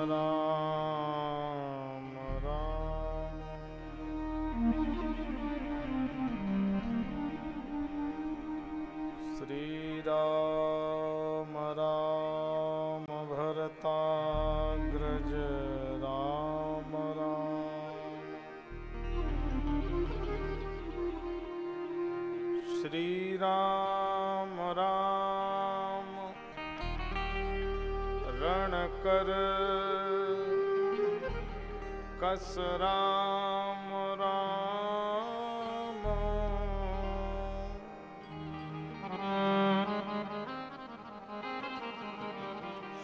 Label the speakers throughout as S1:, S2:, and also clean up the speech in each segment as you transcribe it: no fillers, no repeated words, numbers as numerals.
S1: राम राम। श्री राम राम भरताग्रज राम राम। श्री राम राम रण कर कस राम राम।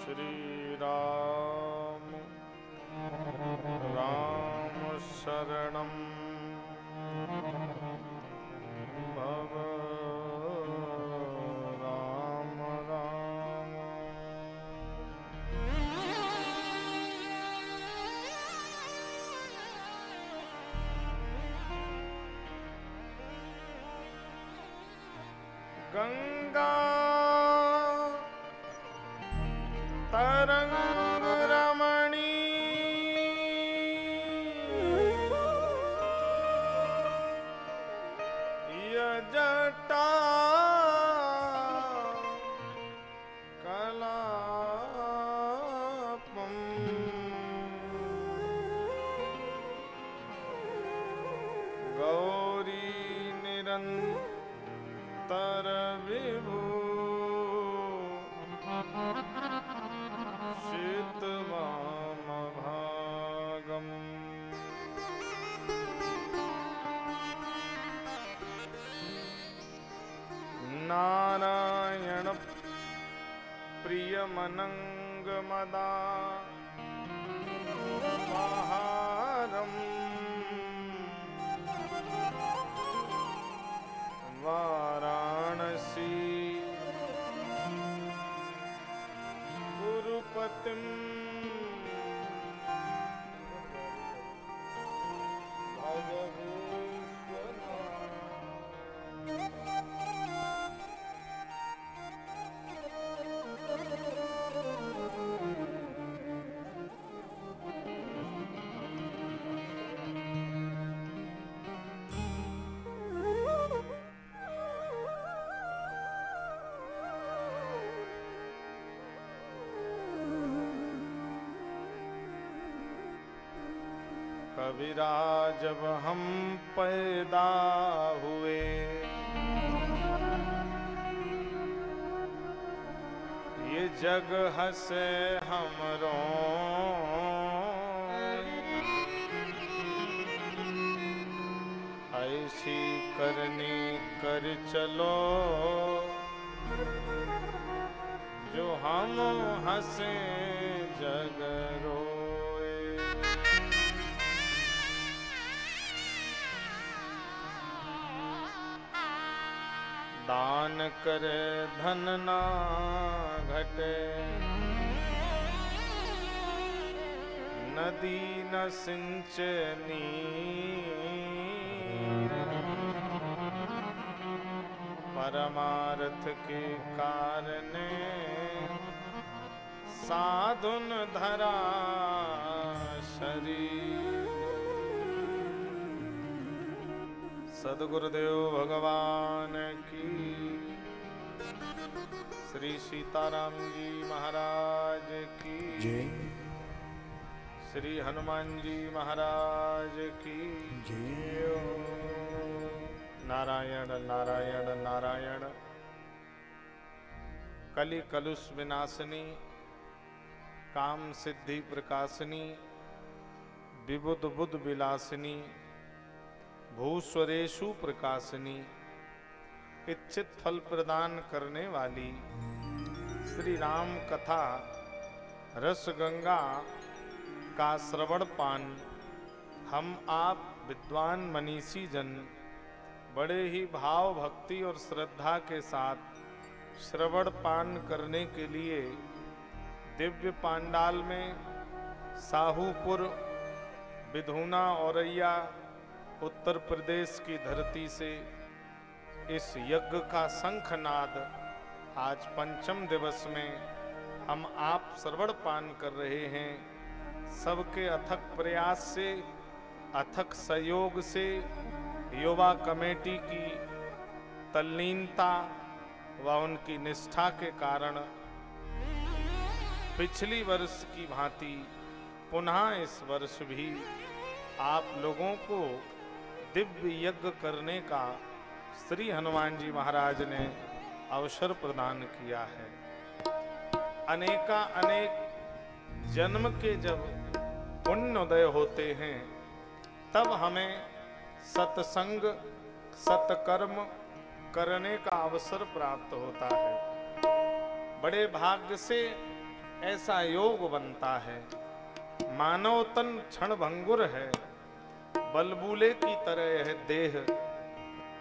S1: श्री राम राम शरणं भव राम राम। गंगा तरंग रमणी जटा कलापम। गौरी निरंतर विभू शीतवामभागम्। नारायण प्रियमनंगमदापहारम्। वाराणसी गुरुपतिं कबीरा जब हम पैदा हुए ये जग हंसे हम रोएं। ऐसी करनी कर चलो जो हम हंसे जग रोए। दान करे धन ना घटे नदी न सिंचे नीर। परमार्थ के कारणे साधुन धरा शरीर। सद्गुरुदेव भगवान की। श्री सीताराम जी महाराज की
S2: जय।
S1: श्री हनुमान जी महाराज की जय। नारायण नारायण नारायण। कलि कलुष विनाशिनी काम सिद्धि प्रकाशिनी विबुध बुद्ध विलासिनी भूस्वरेशु प्रकाशिनी इच्छित फल प्रदान करने वाली श्री राम कथा रस गंगा का श्रवण पान हम आप विद्वान मनीषी जन बड़े ही भाव भक्ति और श्रद्धा के साथ श्रवण पान करने के लिए दिव्य पांडाल में साहूपुर विधुना औरैया उत्तर प्रदेश की धरती से इस यज्ञ का शंखनाद आज पंचम दिवस में हम आप श्रवण पान कर रहे हैं। सबके अथक प्रयास से, अथक सहयोग से, युवा कमेटी की तल्लीनता व उनकी निष्ठा के कारण पिछली वर्ष की भांति पुनः इस वर्ष भी आप लोगों को दिव्य यज्ञ करने का श्री हनुमान जी महाराज ने अवसर प्रदान किया है। अनेक जन्म के जब पुण्योदय होते हैं तब हमें सत्संग सत्कर्म करने का अवसर प्राप्त होता है। बड़े भाग्य से ऐसा योग बनता है। मानव तन क्षण भंगुर है, बलबूले की तरह यह देह,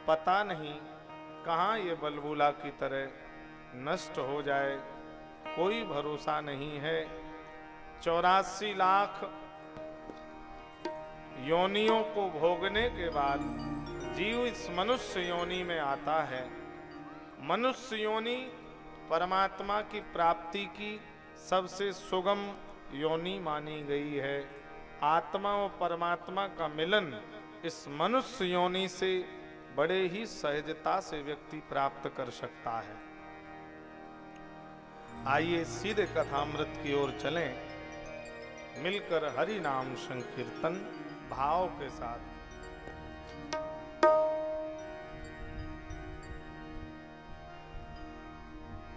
S1: पता नहीं कहाँ ये बलबूला की तरह नष्ट हो जाए, कोई भरोसा नहीं है। 84 लाख योनियों को भोगने के बाद जीव इस मनुष्य योनि में आता है। मनुष्य योनि परमात्मा की प्राप्ति की सबसे सुगम योनि मानी गई है। आत्मा और परमात्मा का मिलन इस मनुष्य योनि से बड़े ही सहजता से व्यक्ति प्राप्त कर सकता है। आइए सीधे कथामृत की ओर चलें, मिलकर हरि नाम संकीर्तन भाव के साथ।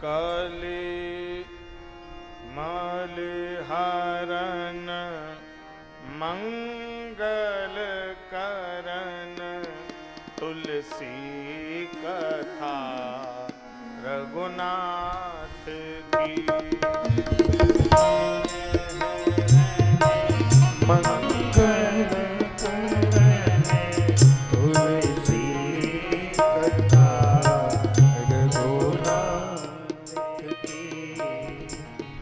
S1: कले मल हरन मंगल करन तुलसी कथा रघुनाथ की। मंगल करन तुलसी कथा रघुनाथ की।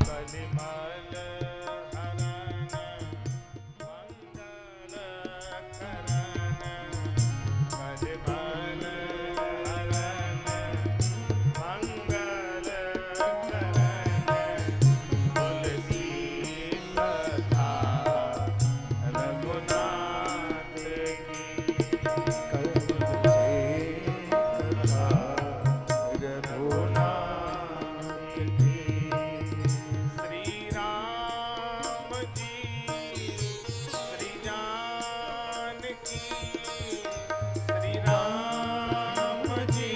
S1: कलिमल हरन मंगल करन, कलिमल हरन मंगल करन तुलसी कथा रघुनाथ की। श्री राम जी श्री जानकी, श्री राम जी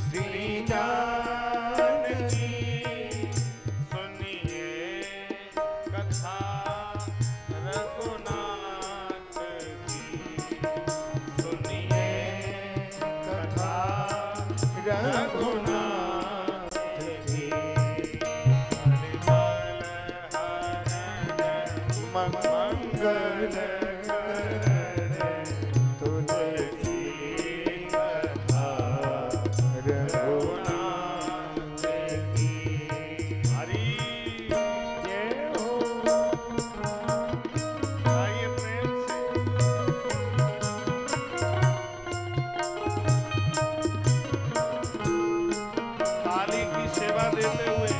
S1: श्री जानकी। सुनिए कथा रघुनाथ की, सुनिए कथा रघुनाथ की। मंगल करन तुलसी कथा रघुनाथ की। हरि जय हो। आइए प्रेम से ताली की सेवा देते हुए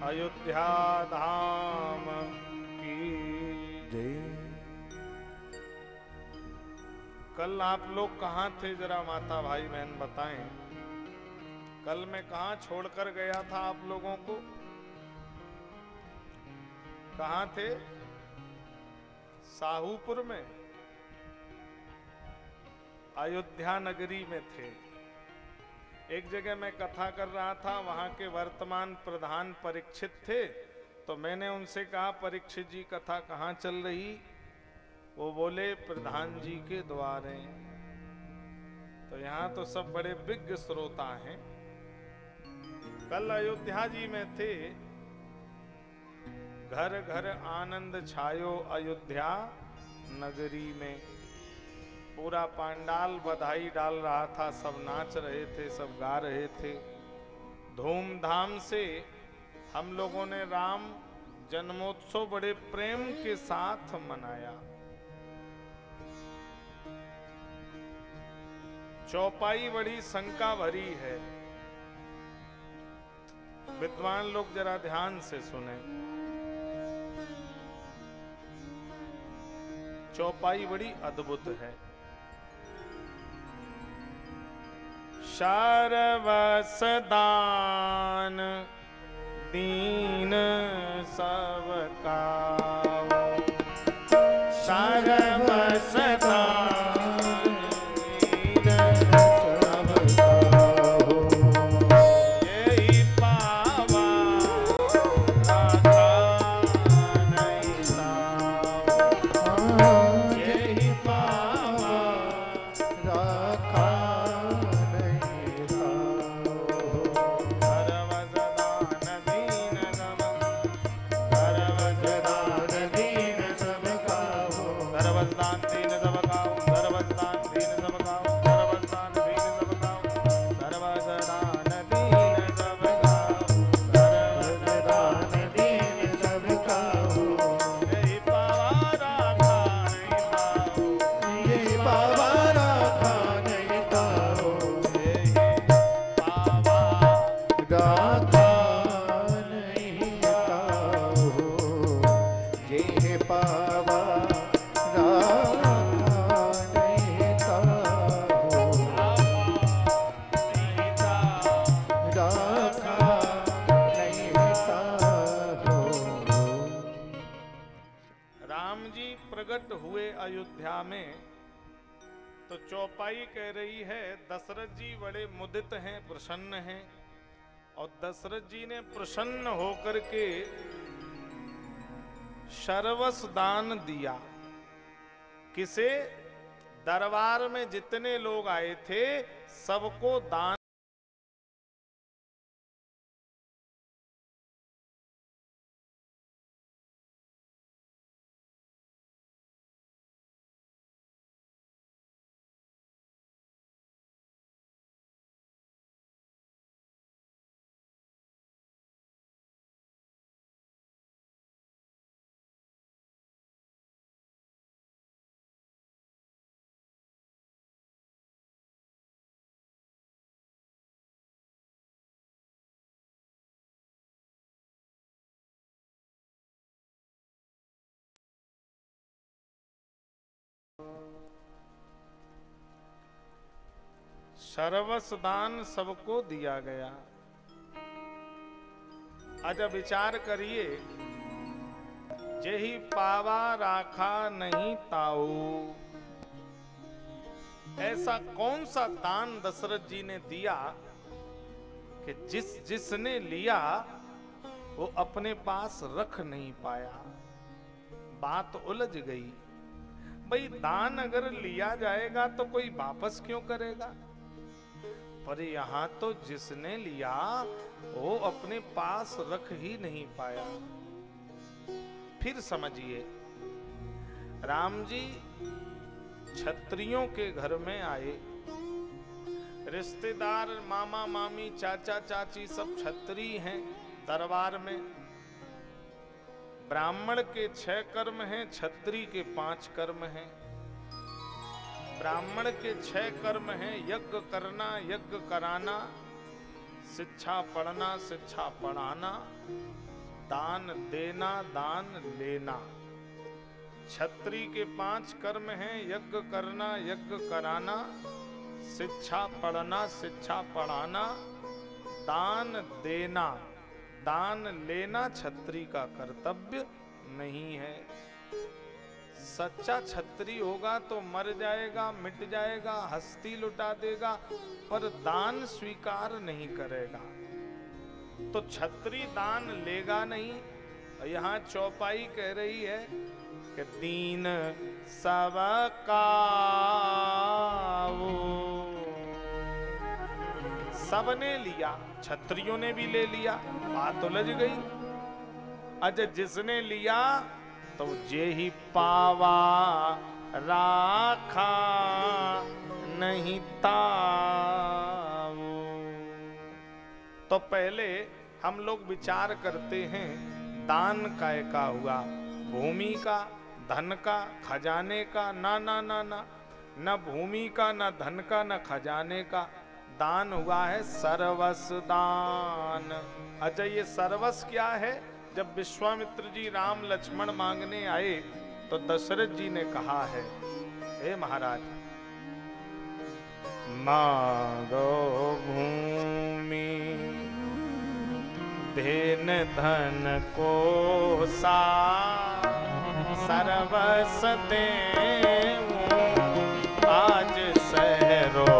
S1: अयोध्या धाम की
S2: जय।
S1: कल आप लोग कहाँ थे, जरा माता भाई बहन बताएं। कल मैं कहाँ छोड़कर गया था आप लोगों को? कहाँ थे? साहूपुर में, अयोध्या नगरी में थे। एक जगह मैं कथा कर रहा था, वहां के वर्तमान प्रधान परीक्षित थे, तो मैंने उनसे कहा परीक्षित जी कथा कहाँ चल रही? वो बोले प्रधान जी के द्वारे। तो यहाँ तो सब बड़े विज्ञ श्रोता हैं। कल अयोध्या जी में थे। घर घर आनंद छायो अयोध्या नगरी में। पूरा पांडाल बधाई डाल रहा था, सब नाच रहे थे, सब गा रहे थे। धूमधाम से हम लोगों ने राम जन्मोत्सव बड़े प्रेम के साथ मनाया। चौपाई बड़ी शंका भरी है। विद्वान लोग जरा ध्यान से सुने। चौपाई बड़ी अद्भुत है। सर्वसदान दीन सबका, सर्वसदान अयोध्या में। तो चौपाई कह रही है दशरथ जी बड़े मुदित हैं, प्रसन्न हैं, और दशरथ जी ने प्रसन्न होकर के सर्वस्व दान दिया। किसे? दरबार में जितने लोग आए थे सबको दान। सर्वस्व दान सबको दिया गया। आज विचार करिए, जेहि पावा राखा नहीं ताऊ। ऐसा कौन सा दान दशरथ जी ने दिया कि जिसने लिया वो अपने पास रख नहीं पाया। बात उलझ गई। भाई दान अगर लिया जाएगा तो कोई वापस क्यों करेगा? पर यहां तो जिसने लिया वो अपने पास रख ही नहीं पाया। फिर समझिए, राम जी क्षत्रियों के घर में आए। रिश्तेदार मामा मामी चाचा चाची सब क्षत्रिय हैं। दरबार में ब्राह्मण के 6 कर्म हैं, क्षत्रिय के 5 कर्म हैं। ब्राह्मण के 6 कर्म हैं, यज्ञ करना, यज्ञ कराना, शिक्षा पढ़ना, शिक्षा पढ़ाना, दान देना, दान लेना। क्षत्रिय के 5 कर्म हैं, यज्ञ करना, यज्ञ कराना, शिक्षा पढ़ना, शिक्षा पढ़ाना, दान देना, दान लेना क्षत्रिय का कर्तव्य नहीं है। सच्चा क्षत्रिय होगा तो मर जाएगा, मिट जाएगा, हस्ती लुटा देगा, पर दान स्वीकार नहीं करेगा। तो क्षत्रिय दान लेगा नहीं। यहाँ चौपाई कह रही है कि दीन सबका वो, सबने लिया, क्षत्रियों ने भी ले लिया, बात उलझ गई। अच्छा, जिसने लिया तो जे ही पावा राखा नहीं ताऊ। तो पहले हम लोग विचार करते हैं दान काय का हुआ, भूमि का, धन का, खजाने का? ना ना ना ना, न भूमि का, न धन का, न खजाने का। दान हुआ है सर्वस्व दान। अच्छा, ये सर्वस्व क्या है? जब विश्वामित्र जी राम लक्ष्मण मांगने आए तो दशरथ जी ने कहा है, हे महाराज, मांगो भूमि धेन धन को सा, सर्वस्व देऊं आज सहरो।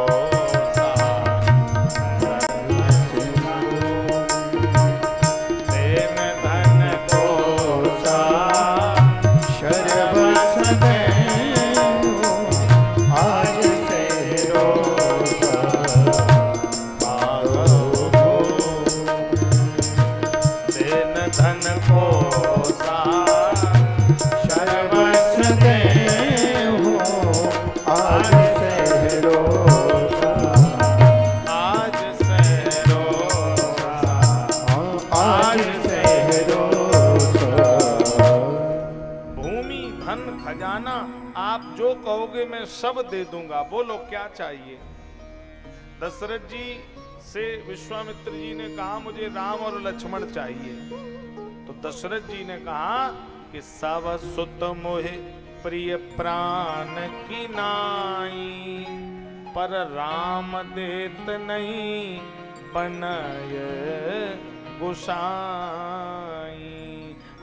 S1: कहोगे मैं सब दे दूंगा, बोलो क्या चाहिए? दशरथ जी से विश्वामित्र जी ने कहा मुझे राम और लक्ष्मण चाहिए। तो दशरथ जी ने कहा कि सब सुत मोहे प्रिय प्राण की नाई, पर राम देत नहीं बनय गोसाई।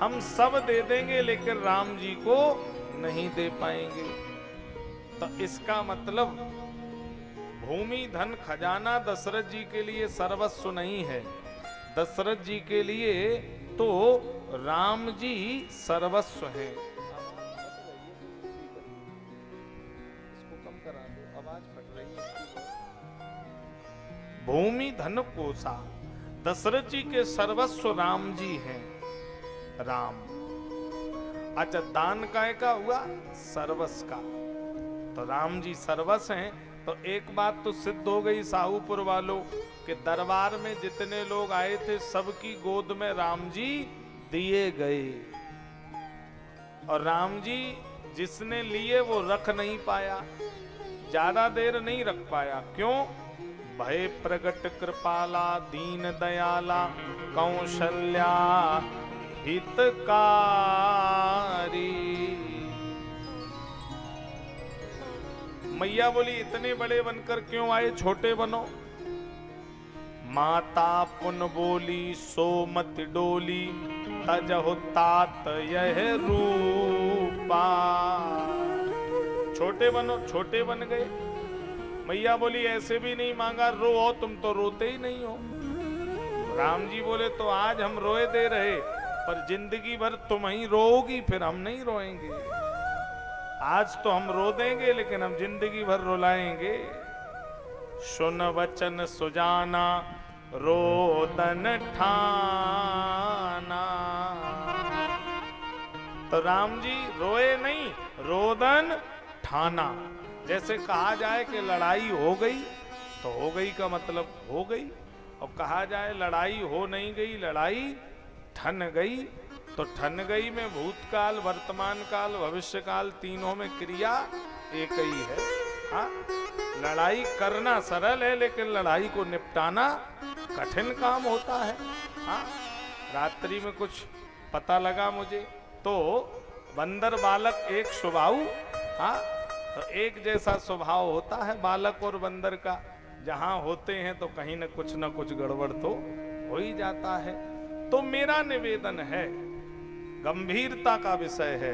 S1: हम सब दे देंगे लेकिन राम जी को नहीं दे पाएंगे। तो इसका मतलब भूमि धन खजाना दशरथ जी के लिए सर्वस्व नहीं है। दशरथ जी के लिए तो राम जी सर्वस्व हैं। इसको कम करा दो, आवाज फट रही है। भूमि धन कोसा, दशरथ जी के सर्वस्व राम जी हैं। राम। अच्छा, दान काय का हुआ? सर्वस्व का। तो राम जी सर्वस्व हैं। तो एक बात तो सिद्ध हो गई साहूपुर वालों के दरबार में जितने लोग आए थे सबकी गोद में राम जी दिए गए। और राम जी जिसने लिए वो रख नहीं पाया, ज्यादा देर नहीं रख पाया। क्यों? भय प्रगट कृपाला दीन दयाला कौशल्या हितकारी। मैया बोली इतने बड़े बनकर क्यों आए, छोटे बनो। माता पुन बोली सो मत डोली, तजहु तात यह रूपा। छोटे बनो, छोटे बन गए। मैया बोली ऐसे भी नहीं मांगा, रो तुम तो रोते ही नहीं हो। राम जी बोले तो आज हम रोए दे रहे, पर जिंदगी भर तुम ही रोओगी, फिर हम नहीं रोएंगे। आज तो हम रो देंगे लेकिन हम जिंदगी भर रुलाएंगे। सुन वचन सुजाना रोदन ठाना। तो राम जी रोए नहीं, रोदन ठाना। जैसे कहा जाए कि लड़ाई हो गई तो हो गई का मतलब हो गई, और कहा जाए लड़ाई हो नहीं गई, लड़ाई ठन गई। तो ठन गई में भूतकाल, वर्तमान काल, भविष्य काल तीनों में क्रिया एक ही है। हाँ, लड़ाई करना सरल है लेकिन लड़ाई को निपटाना कठिन काम होता है। हाँ, रात्रि में कुछ पता लगा मुझे, तो बंदर बालक एक स्वभाव, हाँ, तो एक जैसा स्वभाव होता है बालक और बंदर का। जहां होते हैं तो कहीं न कुछ गड़बड़ तो हो ही जाता है। तो मेरा निवेदन है, गंभीरता का विषय है।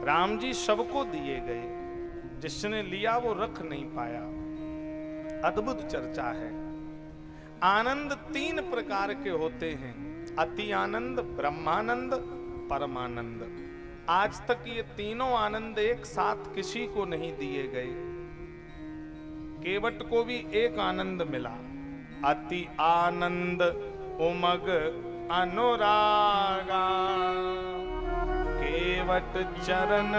S1: राम जी सबको दिए गए, जिसने लिया वो रख नहीं पाया। अद्भुत चर्चा है। आनंद 3 प्रकार के होते हैं, अति आनंद, ब्रह्मानंद, परमानंद। आज तक ये तीनों आनंद एक साथ किसी को नहीं दिए गए। केवट को भी एक आनंद मिला, अति आनंद उमग अनुरागा, केवट चरण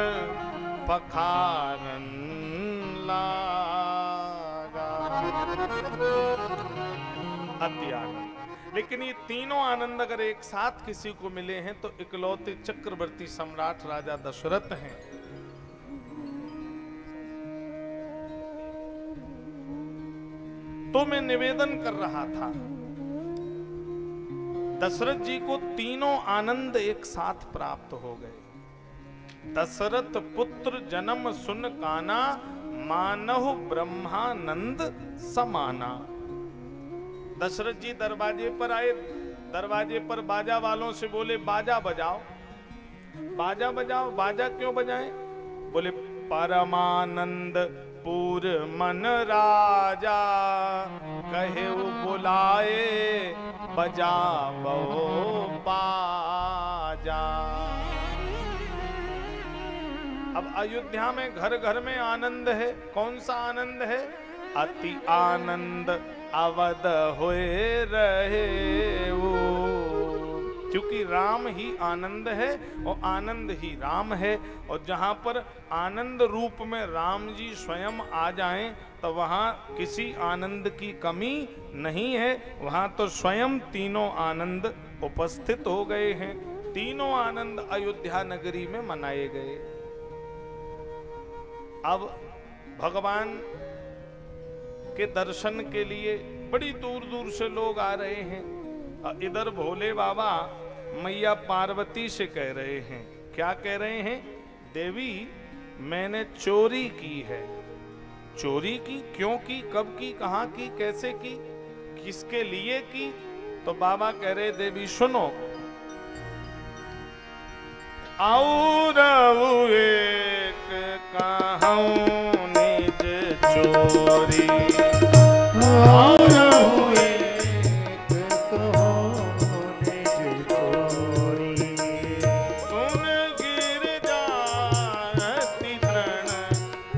S1: पखारन लागा। अति आनंद। लेकिन ये तीनों आनंद अगर एक साथ किसी को मिले हैं तो इकलौते चक्रवर्ती सम्राट राजा दशरथ हैं। तो मैं निवेदन कर रहा था, दशरथ जी को तीनों आनंद एक साथ प्राप्त हो गए। दशरथ पुत्र जन्म सुन काना, मानहु ब्रह्मानंद समाना। दशरथ जी दरवाजे पर आए, दरवाजे पर बाजा वालों से बोले बाजा बजाओ, बाजा बजाओ। बाजा क्यों बजाएं? बोले परमानंद पूर मन राजा, कहे वो बुलाए बजाओ बाजा। अब अयोध्या में घर घर में आनंद है। कौन सा आनंद है? अति आनंद अवध होए रहे वो, क्योंकि राम ही आनंद है और आनंद ही राम है। और जहां पर आनंद रूप में राम जी स्वयं आ जाएं तो वहां किसी आनंद की कमी नहीं है। वहां तो स्वयं तीनों आनंद उपस्थित हो गए हैं। तीनों आनंद अयोध्या नगरी में मनाए गए। अब भगवान के दर्शन के लिए बड़ी दूर दूर से लोग आ रहे हैं। इधर भोले बाबा मैया पार्वती से कह रहे हैं, क्या कह रहे हैं? देवी मैंने चोरी की है। चोरी की? क्यों की? कब की? कहां की? कैसे की? किसके लिए की? तो बाबा कह रहे, देवी सुनो, और एक कहूं निज चोरी, और एक कहूं निज चोरी, सुन गिर जाती तृण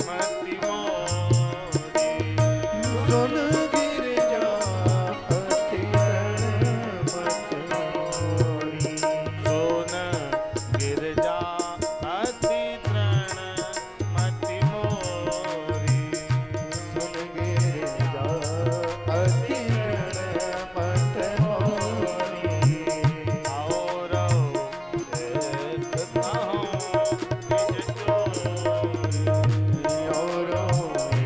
S1: मति मोरी, सुन गिर जाती तृण मति मोरी, सुन गिर जाती तृण मति मोरी, सुन गिर जाती तृण मति मोरी, और एक कहूं निज चोरी, और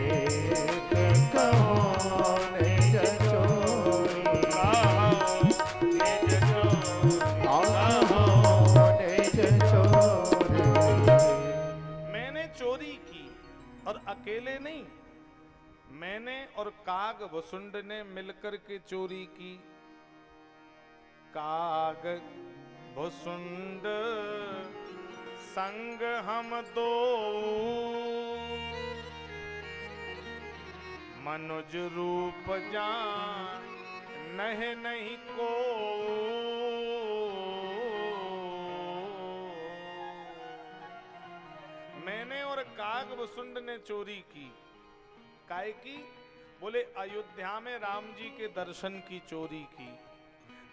S1: एक कहूं निज चोरी, निज चोरी, मैंने चोरी की, और अकेले नहीं, मैंने और काग भुसुंड ने मिलकर के चोरी की। काग भुसुंड संग हम दो, मनुज रूप जान नहीं को, मैंने और काग भुसुंड ने चोरी की। काय की? बोले अयोध्या में राम जी के दर्शन की चोरी की।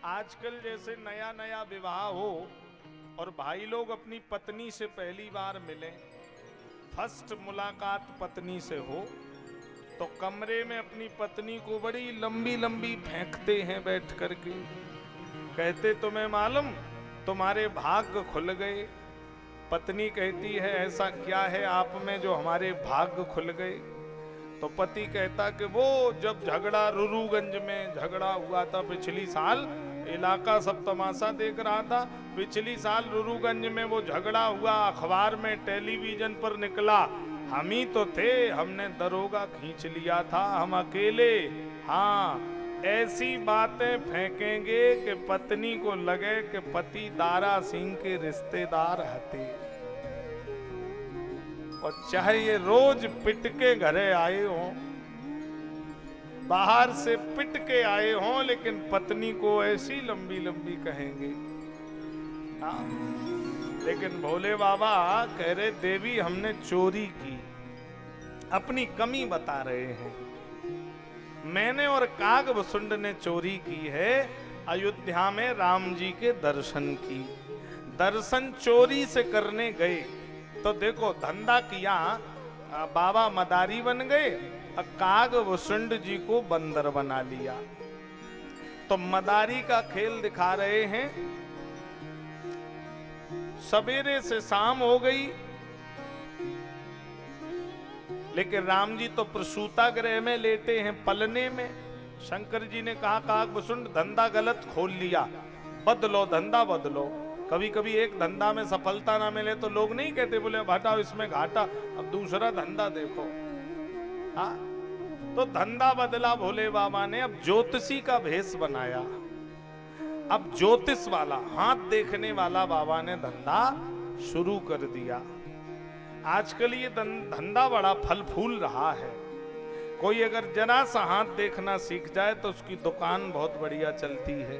S1: आजकल जैसे नया नया विवाह हो और भाई लोग अपनी पत्नी से पहली बार मिलें, फर्स्ट मुलाकात पत्नी से हो, तो कमरे में अपनी पत्नी को बड़ी लंबी लंबी फेंकते हैं बैठ करके। कहते तुम्हें मालूम तुम्हारे भाग्य खुल गए। पत्नी कहती है ऐसा क्या है आप में जो हमारे भाग्य खुल गए? तो पति कहता कि वो जब झगड़ा रुरुगंज में झगड़ा हुआ था पिछली साल, इलाका सब तमाशा देख रहा था। पिछली साल रुरुगंज में वो झगड़ा हुआ, अखबार में टेलीविजन पर निकला, हम ही तो थे, हमने दरोगा खींच लिया था, हम अकेले। हाँ, ऐसी बातें फेंकेंगे कि पत्नी को लगे कि पति दारा सिंह के रिश्तेदार हते। और चाहे ये रोज पिट के घरे आए हों, बाहर से पिट के आए हों, लेकिन पत्नी को ऐसी लंबी लंबी कहेंगे। हाँ, लेकिन भोले बाबा कह रहे देवी हमने चोरी की, अपनी कमी बता रहे हैं। मैंने और कागभुसुंड ने चोरी की है अयोध्या में राम जी के दर्शन की। दर्शन चोरी से करने गए तो देखो धंधा किया, बाबा मदारी बन गए, कागभुसुंड जी को बंदर बना लिया। तो मदारी का खेल दिखा रहे हैं। सवेरे से शाम हो गई, लेकिन राम जी तो प्रसूता गृह में लेटे हैं, पलने में। शंकर जी ने कहा कागभुसुंड धंधा गलत खोल लिया, बदलो धंधा बदलो। कभी कभी एक धंधा में सफलता ना मिले तो लोग नहीं कहते बोले हटाओ इसमें घाटा, अब दूसरा धंधा देखो। हाँ, तो धंधा बदला भोले बाबा ने। अब ज्योतिषी का भेष बनाया। अब ज्योतिष वाला, हाथ देखने वाला बाबा ने धंधा शुरू कर दिया। आजकल ये धंधा बड़ा फल फूल रहा है। कोई अगर जरा सा हाथ देखना सीख जाए तो उसकी दुकान बहुत बढ़िया चलती है।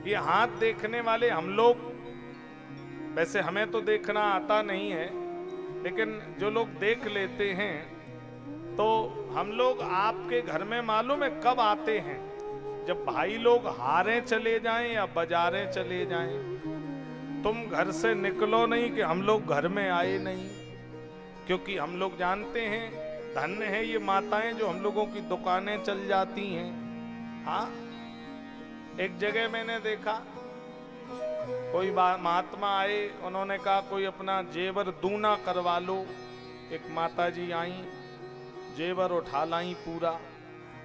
S1: ये हाथ देखने वाले हम लोग, वैसे हमें तो देखना आता नहीं है, लेकिन जो लोग देख लेते हैं तो हम लोग आपके घर में मालूम है कब आते हैं? जब भाई लोग हारे चले जाएं या बाजारें चले जाएं। तुम घर से निकलो नहीं कि हम लोग घर में आए नहीं, क्योंकि हम लोग जानते हैं धन्य है ये माताएं जो हम लोगों की दुकानें चल जाती हैं। हाँ, एक जगह मैंने देखा कोई महात्मा आए, उन्होंने कहा कोई अपना जेवर दूना करवा लो। एक माता जी आई, जेवर उठा लाई पूरा,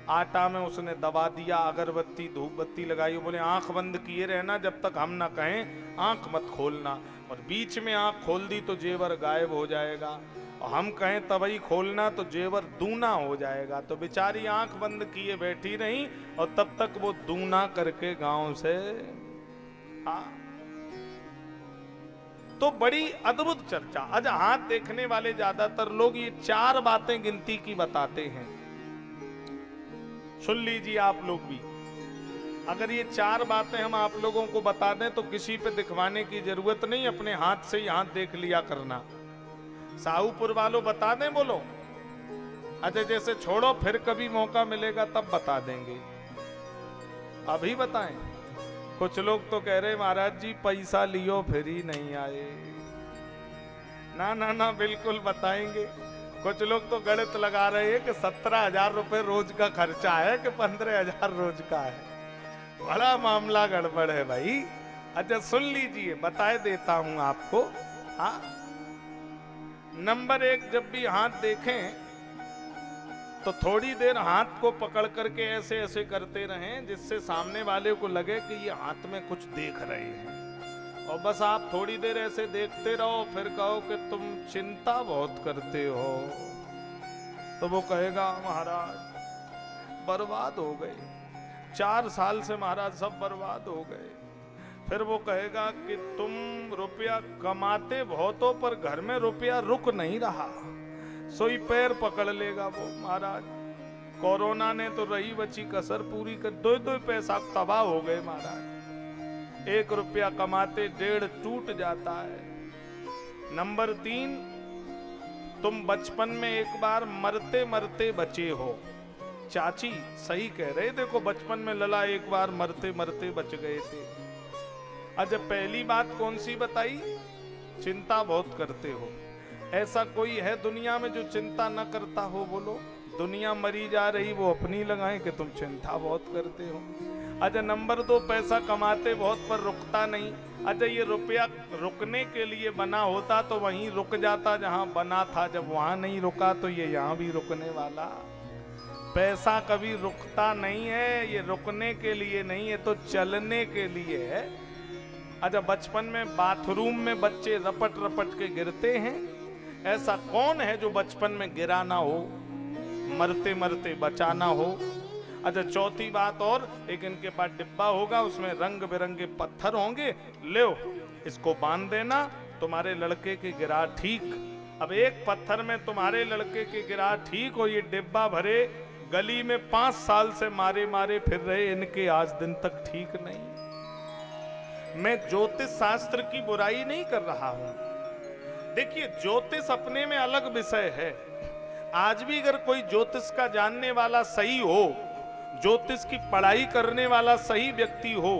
S1: आटा में उसने दबा दिया, अगरबत्ती धूप बत्ती लगाई। बोले आंख बंद किए रहना जब तक हम ना कहें आंख मत खोलना, और बीच में आंख खोल दी तो जेवर गायब हो जाएगा, और हम कहें तभी खोलना तो जेवर दूना हो जाएगा। तो बेचारी आंख बंद किए बैठी रही और तब तक वो दूना करके गांव से तो बड़ी अद्भुत चर्चा। आज हाथ देखने वाले ज्यादातर लोग ये 4 बातें गिनती की बताते हैं। सुन लीजिए आप लोग भी, अगर ये 4 बातें हम आप लोगों को बता दें तो किसी पे दिखवाने की जरूरत नहीं, अपने हाथ से ही हाथ देख लिया करना। साहूपुर वालों बता दें, बोलो। अच्छा जैसे छोड़ो, फिर कभी मौका मिलेगा तब बता देंगे, अभी बताएं। कुछ लोग तो कह रहे महाराज जी पैसा लियो फिर ही नहीं आए। ना ना ना, बिल्कुल बताएंगे। कुछ लोग तो गणित लगा रहे हैं कि 17,000 रुपए रोज का खर्चा है कि 15,000 रोज का है। बड़ा मामला गड़बड़ है भाई। अच्छा सुन लीजिए, बताए देता हूं आपको। हाँ, नंबर 1, जब भी हाथ देखें तो थोड़ी देर हाथ को पकड़ करके ऐसे ऐसे करते रहें जिससे सामने वाले को लगे कि ये हाथ में कुछ देख रहे हैं, और बस आप थोड़ी देर ऐसे देखते रहो। फिर कहो कि तुम चिंता बहुत करते हो, तो वो कहेगा महाराज बर्बाद हो गए, 4 साल से महाराज सब बर्बाद हो गए। फिर वो कहेगा कि तुम रुपया कमाते बहुत हो पर घर में रुपया रुक नहीं रहा, सोई पैर पकड़ लेगा वो। महाराज कोरोना ने तो रही बची कसर पूरी कर, 2 पैसा तबाह हो गए महाराज। 1 रुपया कमाते 1.5 टूट जाता है। नंबर 3, तुम बचपन में एक बार मरते मरते बचे हो। चाची सही कह रहे, देखो बचपन में लला एक बार मरते मरते बच गए थे। अच्छा पहली बात कौन सी बताई? चिंता बहुत करते हो। ऐसा कोई है दुनिया में जो चिंता न करता हो? बोलो। दुनिया मरी जा रही, वो अपनी लगाए कि तुम चिंता बहुत करते हो। अच्छा नंबर 2, पैसा कमाते बहुत पर रुकता नहीं। अच्छा ये रुपया रुकने के लिए बना होता तो वहीं रुक जाता जहां बना था, जब वहां नहीं रुका तो ये यहां भी रुकने वाला। पैसा कभी रुकता नहीं है, ये रुकने के लिए नहीं है, तो चलने के लिए है। अच्छा, बचपन में बाथरूम में बच्चे रपट रपट के गिरते हैं, ऐसा कौन है जो बचपन में गिरा ना हो, मरते मरते बचा ना हो। अच्छा, चौथी बात और, एक इनके पास डिब्बा होगा, उसमें रंग बिरंगे पत्थर होंगे, ले इसको बांध देना, तुम्हारे लड़के की गिरा ठीक। अब एक पत्थर में तुम्हारे लड़के की गिरा ठीक हो, ये डिब्बा भरे गली में 5 साल से मारे मारे फिर रहे, इनके आज दिन तक ठीक नहीं। मैं ज्योतिष शास्त्र की बुराई नहीं कर रहा हूं। देखिए, ज्योतिष अपने में अलग विषय है। आज भी अगर कोई ज्योतिष का जानने वाला सही हो, ज्योतिष की पढ़ाई करने वाला सही व्यक्ति हो,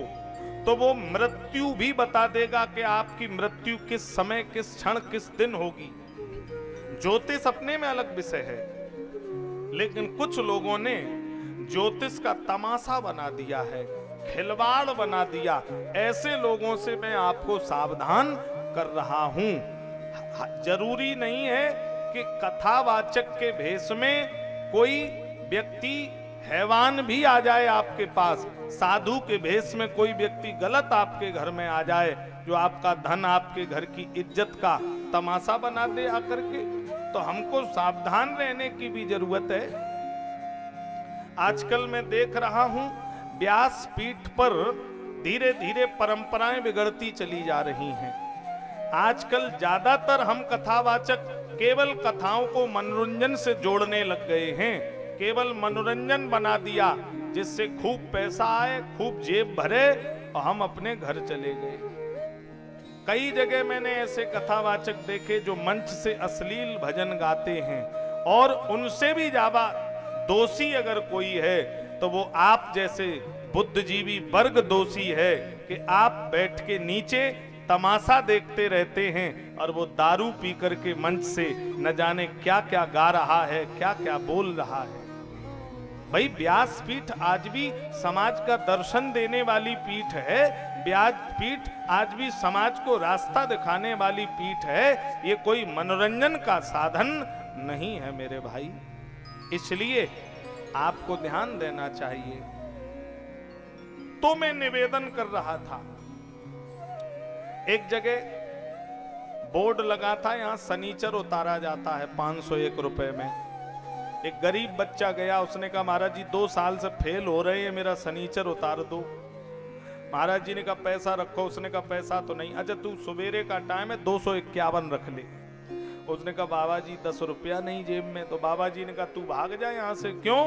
S1: तो वो मृत्यु भी बता देगा कि आपकी मृत्यु किस समय, किस क्षण, किस दिन होगी। ज्योतिष अपने में अलग विषय है, लेकिन कुछ लोगों ने ज्योतिष का तमाशा बना दिया है, खिलवाड़ बना दिया। ऐसे लोगों से मैं आपको सावधान कर रहा हूं। जरूरी नहीं है कि कथावाचक के भेष में कोई व्यक्ति हैवान भी आ जाए आपके पास, साधु के भेष में कोई व्यक्ति गलत आपके घर में आ जाए, जो आपका धन, आपके घर की इज्जत का तमाशा बना दे आकर के, तो हमको सावधान रहने की भी जरूरत है। आजकल मैं देख रहा हूं व्यास पीठ पर धीरे धीरे परंपराएं बिगड़ती चली जा रही हैं। आजकल ज्यादातर हम कथावाचक केवल कथाओं को मनोरंजन से जोड़ने लग गए हैं, केवल मनोरंजन बना दिया, जिससे खूब पैसा आए, खूब जेब भरे और हम अपने घर चले गए। कई जगह मैंने ऐसे कथावाचक देखे जो मंच से अश्लील भजन गाते हैं, और उनसे भी ज्यादा दोषी अगर कोई है तो वो आप जैसे बुद्धिजीवी वर्ग दोषी है कि आप बैठ के नीचे तमाशा देखते रहते हैं और वो दारू पी करके मंच से न जाने क्या क्या गा रहा है, क्या क्या बोल रहा है। भाई, व्यास पीठ आज भी समाज का दर्शन देने वाली पीठ है, व्यास पीठ आज भी समाज को रास्ता दिखाने वाली पीठ है, ये कोई मनोरंजन का साधन नहीं है मेरे भाई। इसलिए आपको ध्यान देना चाहिए। तो मैं निवेदन कर रहा था, एक जगह बोर्ड लगा था, यहां सनीचर उतारा जाता है 501 रुपए में। एक गरीब बच्चा गया, उसने कहा महाराज जी 2 साल से फेल हो रहे हैं, मेरा सनीचर उतार दो। महाराज जी ने कहा पैसा रखो, उसने कहा पैसा तो नहीं। अच्छा, तू सवेरे का टाइम है 251 रख ले। उसने कहा बाबा जी 10 रुपया नहीं जेब में। तो बाबा जी ने कहा तू भाग जा यहाँ से। क्यों?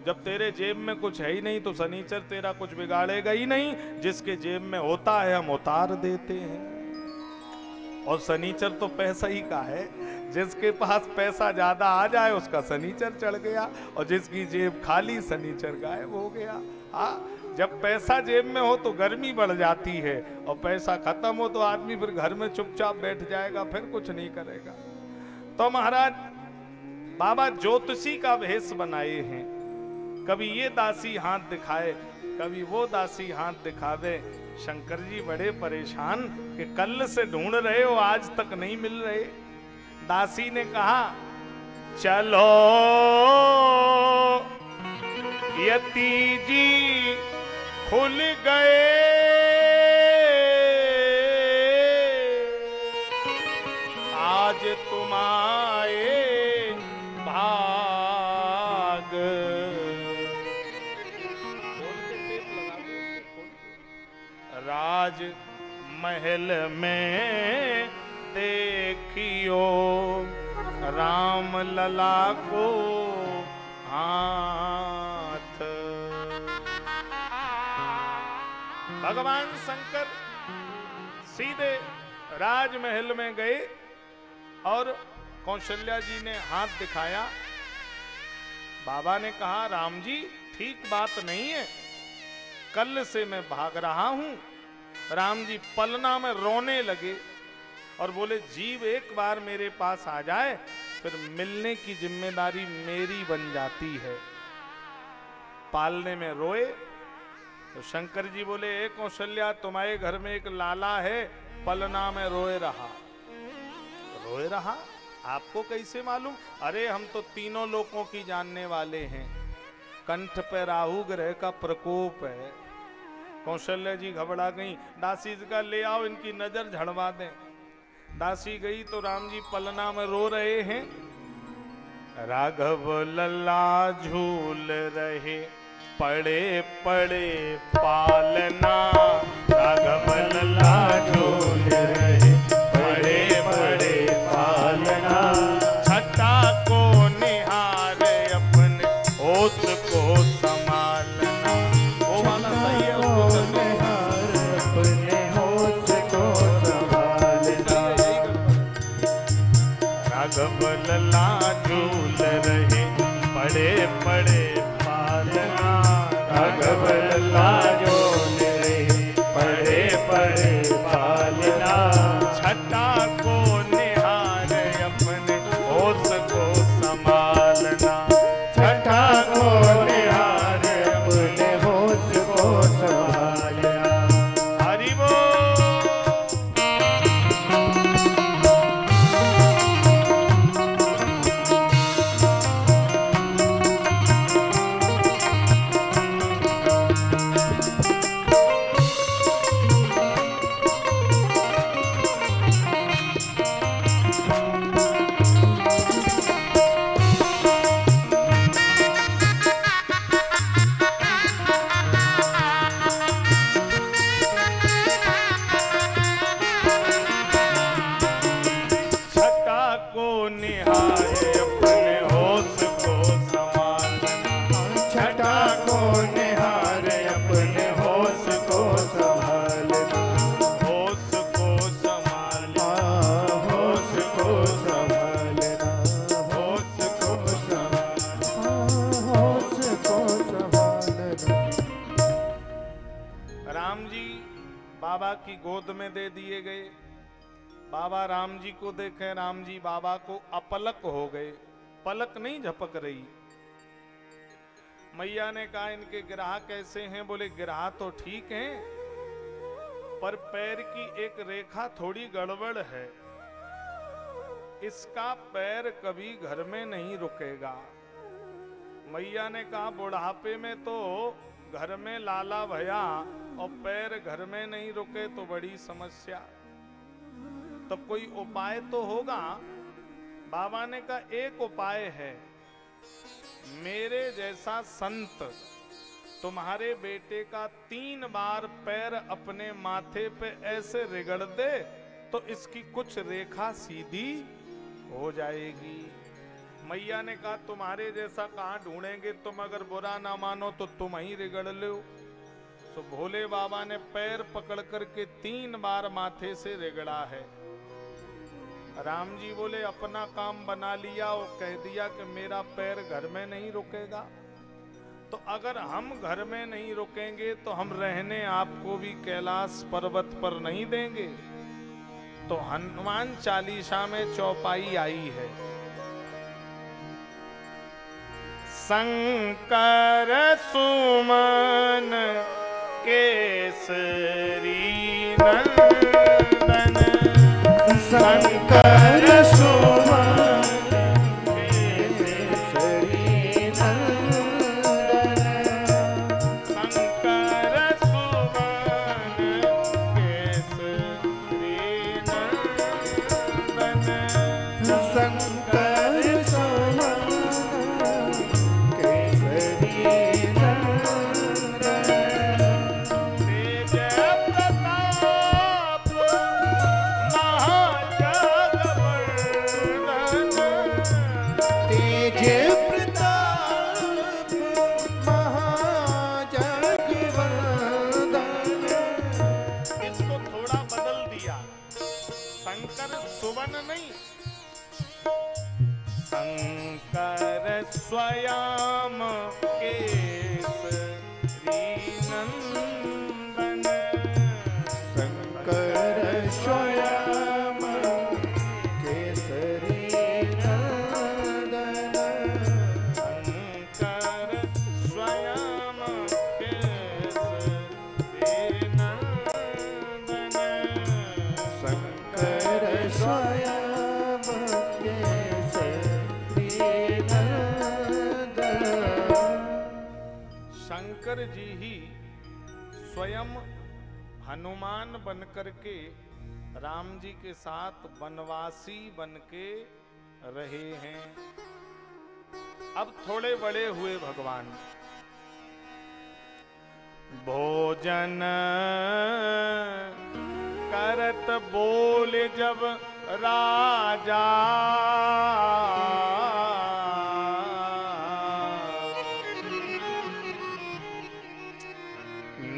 S1: जब तेरे जेब में कुछ है ही नहीं तो सनीचर तेरा कुछ बिगाड़ेगा ही नहीं, जिसके जेब में होता है हम उतार देते हैं। और सनीचर तो पैसा ही का है, जिसके पास पैसा ज्यादा आ जाए उसका सनीचर चढ़ गया, और जिसकी जेब खाली सनीचर गायब हो गया। हाँ, जब पैसा जेब में हो तो गर्मी बढ़ जाती है, और पैसा खत्म हो तो आदमी फिर घर में चुपचाप बैठ जाएगा, फिर कुछ नहीं करेगा। तो महाराज बाबा ज्योतिषी का भेष बनाए हैं, कभी ये दासी हाथ दिखाए, कभी वो दासी हाथ दिखावे। शंकर जी बड़े परेशान कि कल से ढूंढ रहे हो, आज तक नहीं मिल रहे। दासी ने कहा चलो यति जी खुल गए, आज तुम आए भाग। राज महल में देखियो राम लला को हाथ। भगवान शंकर सीधे राजमहल में गए और कौशल्या जी ने हाथ दिखाया। बाबा ने कहा राम जी ठीक बात नहीं है, कल से मैं भाग रहा हूं। राम जी पलना में रोने लगे और बोले जीव एक बार मेरे पास आ जाए फिर मिलने की जिम्मेदारी मेरी बन जाती है। पालने में रोए तो शंकर जी बोले ए कौशल्या, तुम्हारे घर में एक लाला है, पलना में रोए रहा। रोए रहा? आपको कैसे मालूम? अरे हम तो तीनों लोगों की जानने वाले हैं। कंठ पे राहु ग्रह का प्रकोप है। कौशल्या जी घबरा गई, दासी का ले आओ, इनकी नजर झड़वा दें। दासी गई तो राम जी पलना में रो रहे हैं। राघव लल्ला झूल रहे पड़े पड़े पालना, राघव लल्ला झूल रहे पड़े पड़े पालना। छटा को निहार अपने होश को संभालना। वो वाला सही है, उसको निहार अपने होश को संभालना। राघव लल्ला झूल रहे पड़े पड़े पालना, राघव लल्ला झूल रहे पड़े पड़े पालना। छटा को निहार अपने होश को संभालना, छटा को निहार अपने होश को संभालना। हरि बोल। बाबा की गोद में दे दिए गए। बाबा राम जी को देखे, राम जी बाबा को अपलक हो गए, पलक नहीं झपक रही। मैया ने कहा इनके गिरहा कैसे हैं? बोले गिरहा तो ठीक हैं, पर पैर की एक रेखा थोड़ी गड़बड़ है, इसका पैर कभी घर में नहीं रुकेगा। मैया ने कहा बुढ़ापे में तो घर में लाला भया और पैर घर में नहीं रुके तो बड़ी समस्या, तब कोई उपाय तो होगा। बाबा ने कहा एक उपाय है, मेरे जैसा संत तुम्हारे बेटे का 3 बार पैर अपने माथे पे ऐसे रिगड़ दे तो इसकी कुछ रेखा सीधी हो जाएगी। मैया ने कहा तुम्हारे जैसा कहां ढूंढेंगे, तुम अगर बुरा ना मानो तो तुम ही रिगड़ लो। तो भोले बाबा ने पैर पकड़ करके 3 बार माथे से रिगड़ा है। राम जी बोले अपना काम बना लिया और कह दिया कि मेरा पैर घर में नहीं रुकेगा। तो अगर हम घर में नहीं रुकेंगे तो हम रहने आपको भी कैलाश पर्वत पर नहीं देंगे। तो हनुमान चालीसा में चौपाई आई है, शंकर सुमन केसरी नंदन, शंकर सुमन केसरी नंदन, शंकर सुमन केसरी नंदन, शंकर सुमन स्वयं केसरी नंदन, शंकर स्वयं केसरी नंदन, शंकर स्वयं केसरी नंदन, शंकर स्वयं केसरी नंदन। स्वयं हनुमान बनकर के राम जी के साथ वनवासी बन के रहे हैं। अब थोड़े बड़े हुए भगवान, भोजन करत बोले जब राजा,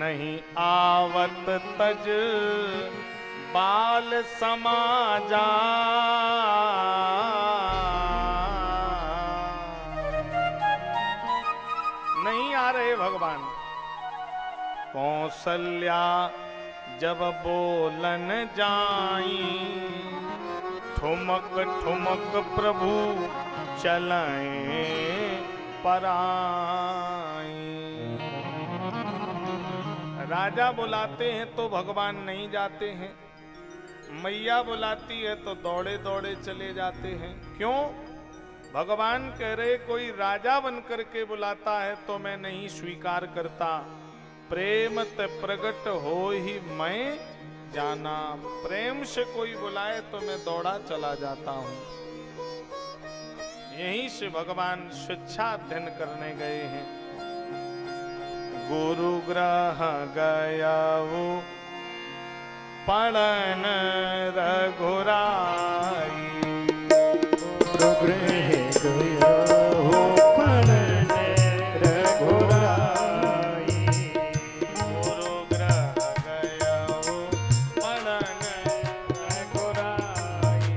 S1: नहीं आवत तज बाल समाजा, नहीं आ रहे भगवान। कौसल्या जब बोलन जाई, ठुमक ठुमक प्रभु चलें पराई। राजा बुलाते हैं तो भगवान नहीं जाते हैं, मैया बुलाती है तो दौड़े दौड़े चले जाते हैं। क्यों? भगवान कह रहे कोई राजा बनकर के बुलाता है तो मैं नहीं स्वीकार करता, प्रेम ते प्रगट हो ही मैं जाना। प्रेम से कोई बुलाए तो मैं दौड़ा चला जाता हूं। यहीं से भगवान शिक्षा अध्ययन करने गए हैं। गुरु ग्रह गया वो पढ़न रघुराई,
S2: गुरु ग्रह गया वो पढ़न रघुराई,
S1: गुरु ग्रह गया वो पढ़न रघुराई,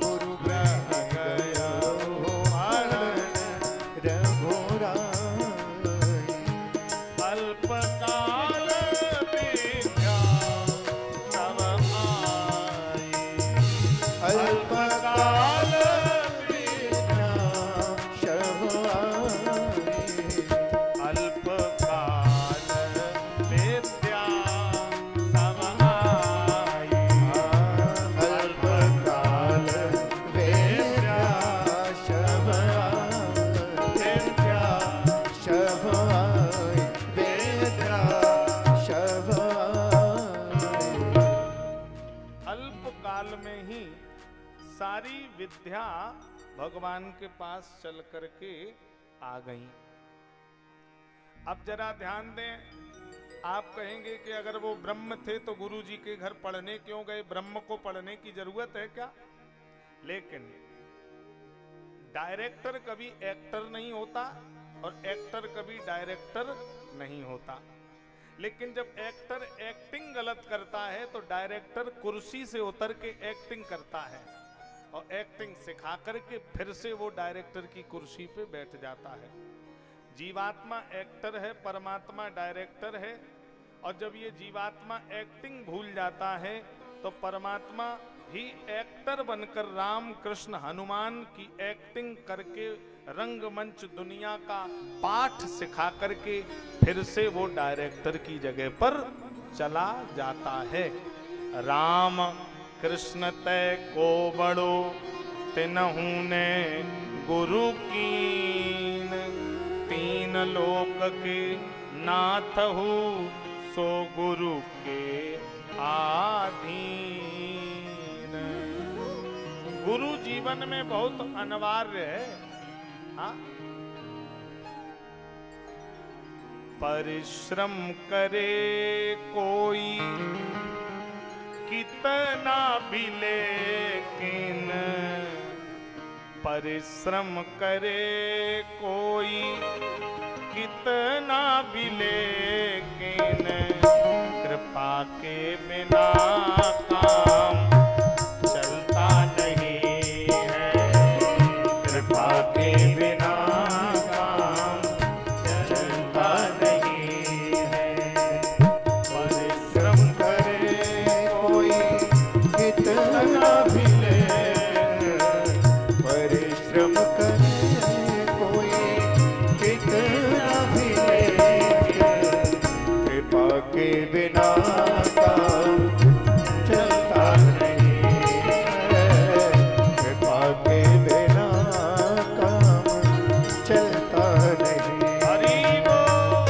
S2: गुरु ग्रह गया वो पढ़न रघुराई।
S1: अल्पकाल विद्या सब आई,
S2: अल्पकाल विद्या सब आई,
S1: अल्पकाल विद्या सब आई,
S2: अल्पकाल विद्या सब आई, विद्या सब आई, विद्या सब आई।
S1: अल्पकाल में ही सारी विद्या भगवान के पास चल करके आ गई। अब जरा ध्यान दें, आप कहेंगे कि अगर वो ब्रह्म थे तो गुरु जी के घर पढ़ने क्यों गए? ब्रह्म को पढ़ने की जरूरत है क्या? लेकिन डायरेक्टर कभी एक्टर नहीं होता और एक्टर कभी डायरेक्टर नहीं होता। लेकिन जब एक्टर एक्टिंग गलत करता है तो डायरेक्टर कुर्सी से उतर के एक्टिंग करता है और एक्टिंग सिखा करके फिर से वो डायरेक्टर की कुर्सी पे बैठ जाता है। जीवात्मा एक्टर है, परमात्मा डायरेक्टर है। और जब ये जीवात्मा एक्टिंग भूल जाता है तो परमात्मा ही एक्टर बनकर राम कृष्ण हनुमान की एक्टिंग करके रंगमंच दुनिया का पाठ सिखा करके फिर से वो डायरेक्टर की जगह पर चला जाता है। राम कृष्ण तय को बड़ो तिनहु ने गुरु कीन, तीन लोक के नाथ हो सो गुरु के आधीन। गुरु जीवन में बहुत अनिवार्य है। हाँ? परिश्रम करे कोई कितना भी, लेकिन परिश्रम करे कोई कितना भी, लेकिन कृपा के बिना काम चलता नहीं है। कृपा के बिना काम चलता नहीं है। परिश्रम
S2: करे कोई कितना भी, लेकिन परिश्रम करे कोई कितना भी, लेकिन कृपा के बिना काम चलता नहीं है। कृपा के बिना काम चलता नहीं।
S1: हरि बोल।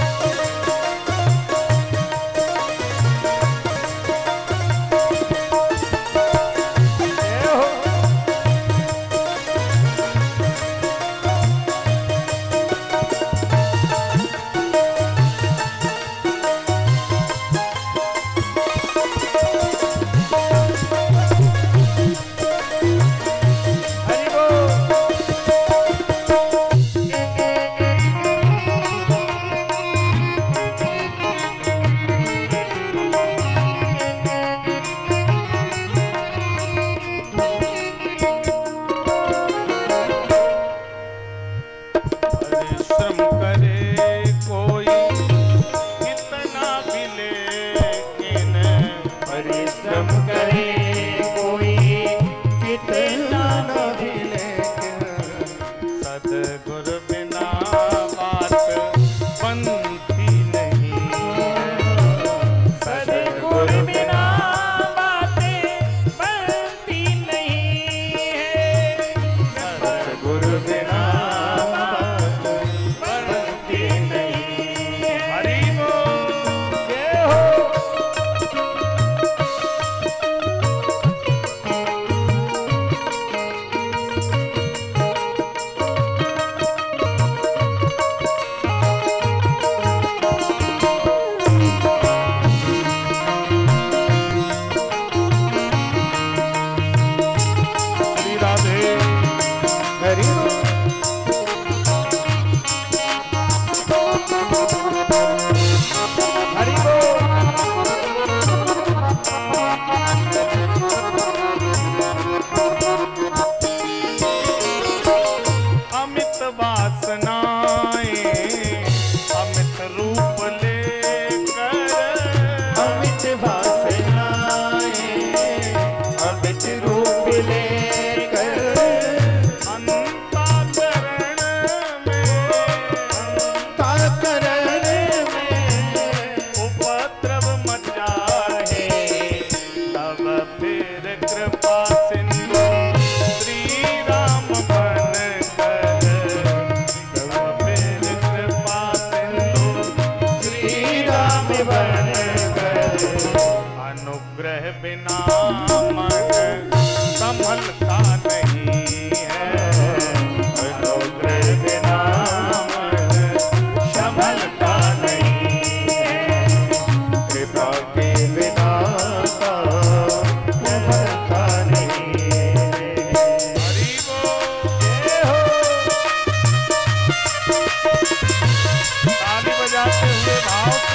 S2: राम बन कर
S1: अनुग्रह बिना मन संभलता नहीं है।
S2: अनुग्रह बिना मन संभलता नहीं है। कृपा के बिना संभलता नहीं है।
S1: हरि बोल। ताली बजाते हुए भाव से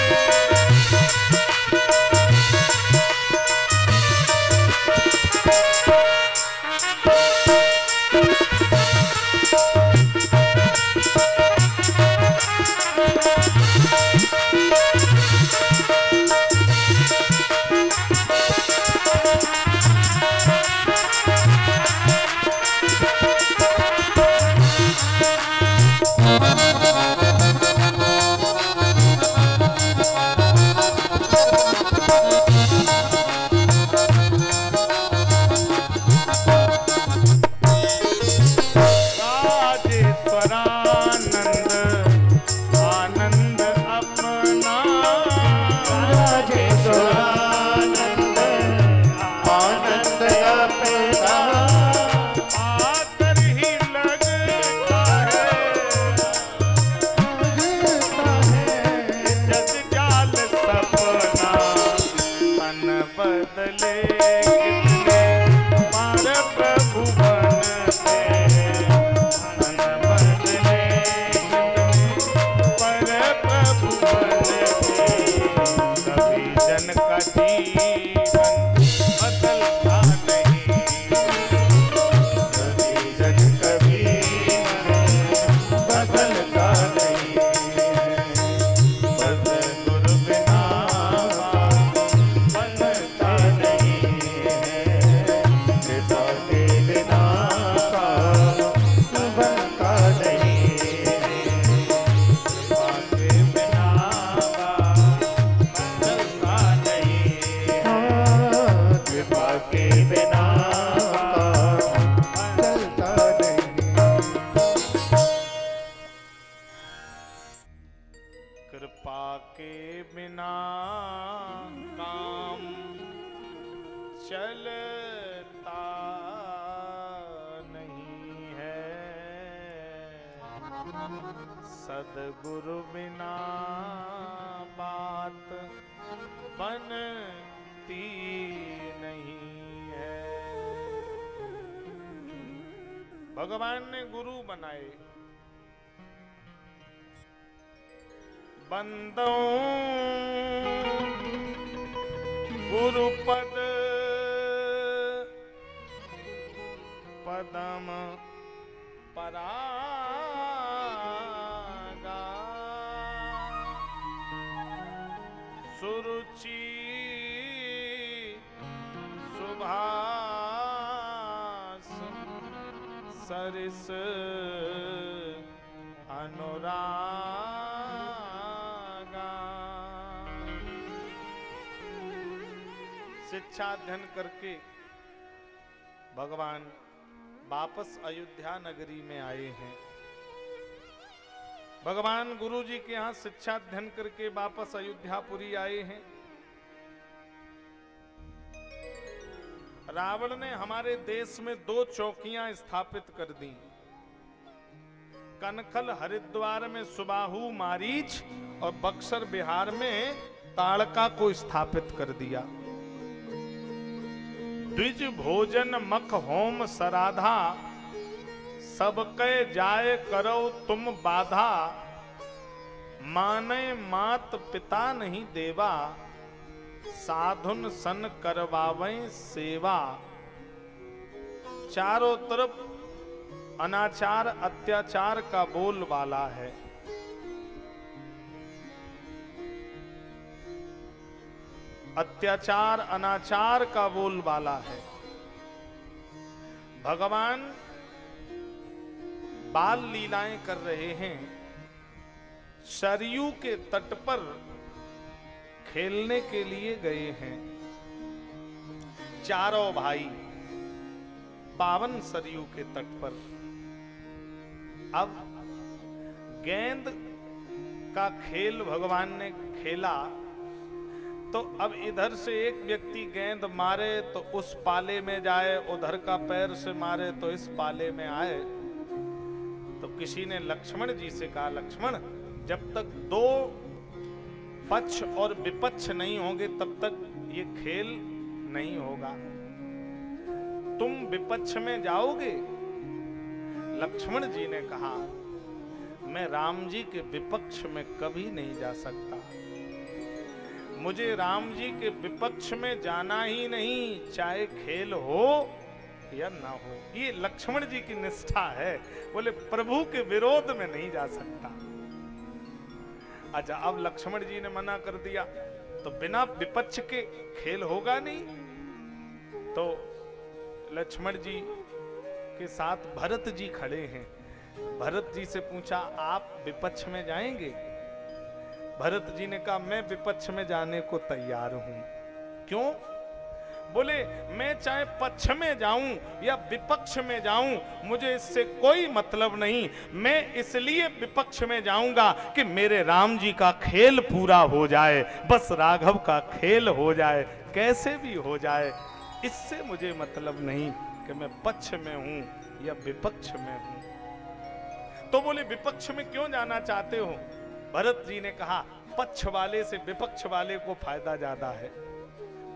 S1: सदगुरु बिना बात बनती नहीं है। भगवान ने गुरु बनाए, बंदों गुरु पद पदम परागा सुरुचि सुभाष सरिस अनुरागा। शिक्षा अध्ययन करके भगवान वापस अयोध्या नगरी में आए हैं। भगवान गुरु जी के यहां शिक्षा अध्ययन करके वापस अयोध्यापुरी आए हैं। रावण ने हमारे देश में 2 चौकियां स्थापित कर दी। कनखल हरिद्वार में सुबाहु मारीच और बक्सर बिहार में ताड़का को स्थापित कर दिया। द्विज भोजन मख होम सराधा सबके जाय करो तुम बाधा। माने मात पिता नहीं देवा साधुन सन करवावें सेवा। चारों तरफ अनाचार अत्याचार का बोलबाला है। अत्याचार अनाचार का बोलबाला है। भगवान बाल लीलाएं कर रहे हैं। सरयू के तट पर खेलने के लिए गए हैं। चारों भाई पावन सरयू के तट पर। अब गेंद का खेल भगवान ने खेला, तो अब इधर से एक व्यक्ति गेंद मारे तो उस पाले में जाए, उधर का पैर से मारे तो इस पाले में आए। तो किसी ने लक्ष्मण जी से कहा, लक्ष्मण, जब तक दो पक्ष और विपक्ष नहीं होंगे तब तक ये खेल नहीं होगा। तुम विपक्ष में जाओगे? लक्ष्मण जी ने कहा, मैं राम जी के विपक्ष में कभी नहीं जा सकता। मुझे राम जी के विपक्ष में जाना ही नहीं, चाहे खेल हो या ना हो। ये लक्ष्मण जी की निष्ठा है। बोले प्रभु के विरोध में नहीं जा सकता। अच्छा, अब लक्ष्मण जी ने मना कर दिया तो बिना विपक्ष के खेल होगा नहीं। तो लक्ष्मण जी के साथ भरत जी खड़े हैं। भरत जी से पूछा, आप विपक्ष में जाएंगे? भरत जी ने कहा, मैं विपक्ष में जाने को तैयार हूं। क्यों? बोले, मैं चाहे पक्ष में जाऊं या विपक्ष में जाऊं, मुझे इससे कोई मतलब नहीं। मैं इसलिए विपक्ष में जाऊंगा कि मेरे राम जी का खेल पूरा हो जाए, बस राघव का खेल हो जाए, कैसे भी हो जाए, इससे मुझे मतलब नहीं कि मैं पक्ष में हूं या विपक्ष में हूं। तो बोले, विपक्ष में क्यों जाना चाहते हो? भरत जी ने कहा, पक्ष वाले से विपक्ष वाले को फायदा ज्यादा है।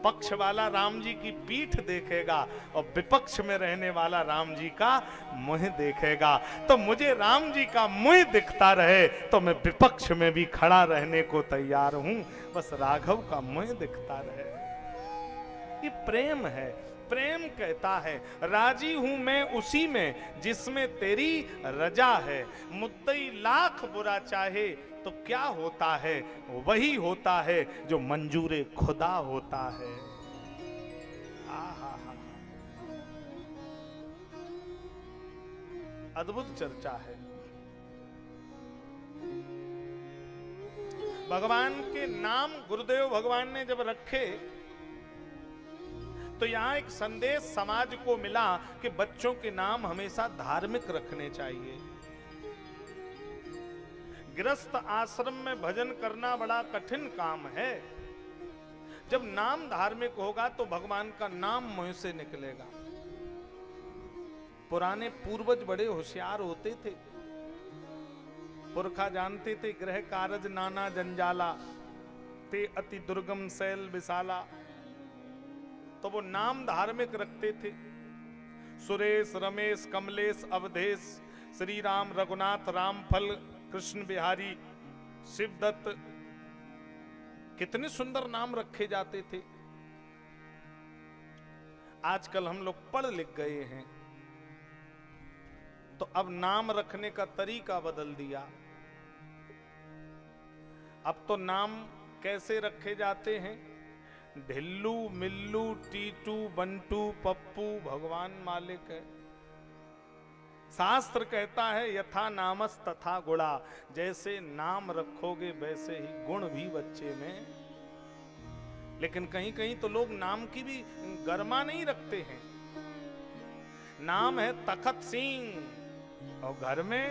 S1: पक्ष वाला राम जी की पीठ देखेगा और विपक्ष में रहने वाला राम जी का मुंह देखेगा। तो मुझे राम जी का मुंह दिखता रहे तो मैं विपक्ष में भी खड़ा रहने को तैयार हूं, बस राघव का मुंह दिखता रहे। ये प्रेम है। प्रेम कहता है, राजी हूं मैं उसी में जिसमें तेरी रजा है। मुद्दई लाख बुरा चाहे तो क्या होता है, वही होता है जो मंजूरे खुदा होता है। अद्भुत चर्चा है। भगवान के नाम गुरुदेव भगवान ने जब रखे तो यहां एक संदेश समाज को मिला कि बच्चों के नाम हमेशा धार्मिक रखने चाहिए। गृहस्थ आश्रम में भजन करना बड़ा कठिन काम है। जब नाम धार्मिक होगा तो भगवान का नाम मुंह से निकलेगा। पुराने पूर्वज बड़े होशियार होते थे। पुरखा जानते थे, गृह कारज नाना जंजाला, ते अति दुर्गम शैल विशाला। तो वो नाम धार्मिक रखते थे। सुरेश, रमेश, कमलेश, अवधेश, श्री राम, रघुनाथ, रामफल, कृष्ण बिहारी, शिवदत्त, कितने सुंदर नाम रखे जाते थे। आजकल हम लोग पढ़ लिख गए हैं तो अब नाम रखने का तरीका बदल दिया। अब तो नाम कैसे रखे जाते हैं? ढिल्लू, मिल्लू, टीटू, बंटू, पप्पू, भगवान मालिक है। शास्त्र कहता है, यथा नामस तथा गुणा, जैसे नाम रखोगे वैसे ही गुण भी बच्चे में। लेकिन कहीं कहीं तो लोग नाम की भी गरिमा नहीं रखते हैं। नाम है तखत सिंह और घर में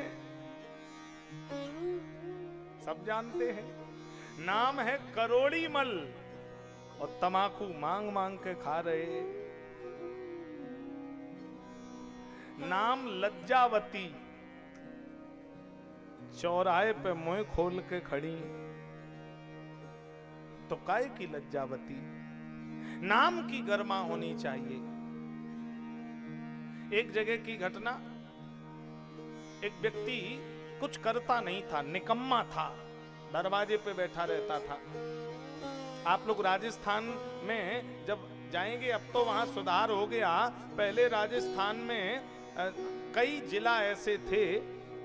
S1: सब जानते हैं नाम है करोड़ी मल और तमाकू मांग मांग के खा रहे। नाम लज्जावती, चौराहे पे मुंह खोल के खड़ी, तो काय की लज्जावती। नाम की गरिमा होनी चाहिए। एक जगह की घटना, एक व्यक्ति कुछ करता नहीं था, निकम्मा था, दरवाजे पे बैठा रहता था। आप लोग राजस्थान में जब जाएंगे, अब तो वहां सुधार हो गया, पहले राजस्थान में कई जिला ऐसे थे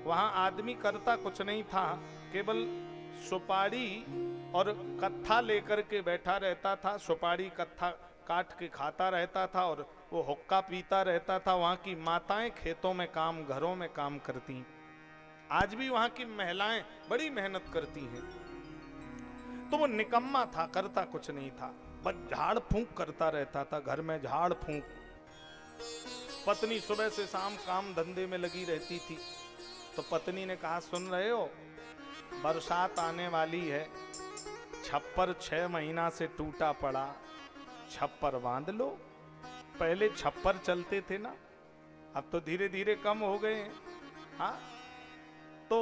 S1: वहां आदमी करता कुछ नहीं था, केवल सुपारी और कत्था लेकर के बैठा रहता था। सुपारी कत्था काट के खाता रहता था और वो हुक्का पीता रहता था। वहां की माताएं खेतों में काम, घरों में काम करती। आज भी वहां की महिलाएं बड़ी मेहनत करती हैं। तो वो निकम्मा था, करता कुछ नहीं था, बस झाड़ फूंक करता रहता था, घर में झाड़ फूंक। पत्नी सुबह से शाम काम धंधे में लगी रहती थी। तो पत्नी ने कहा, सुन रहे हो, बरसात आने वाली है, छप्पर 6 महीना से टूटा पड़ा, छप्पर बांध लो। पहले छप्पर चलते थे ना, अब तो धीरे धीरे कम हो गए हैं। हाँ, तो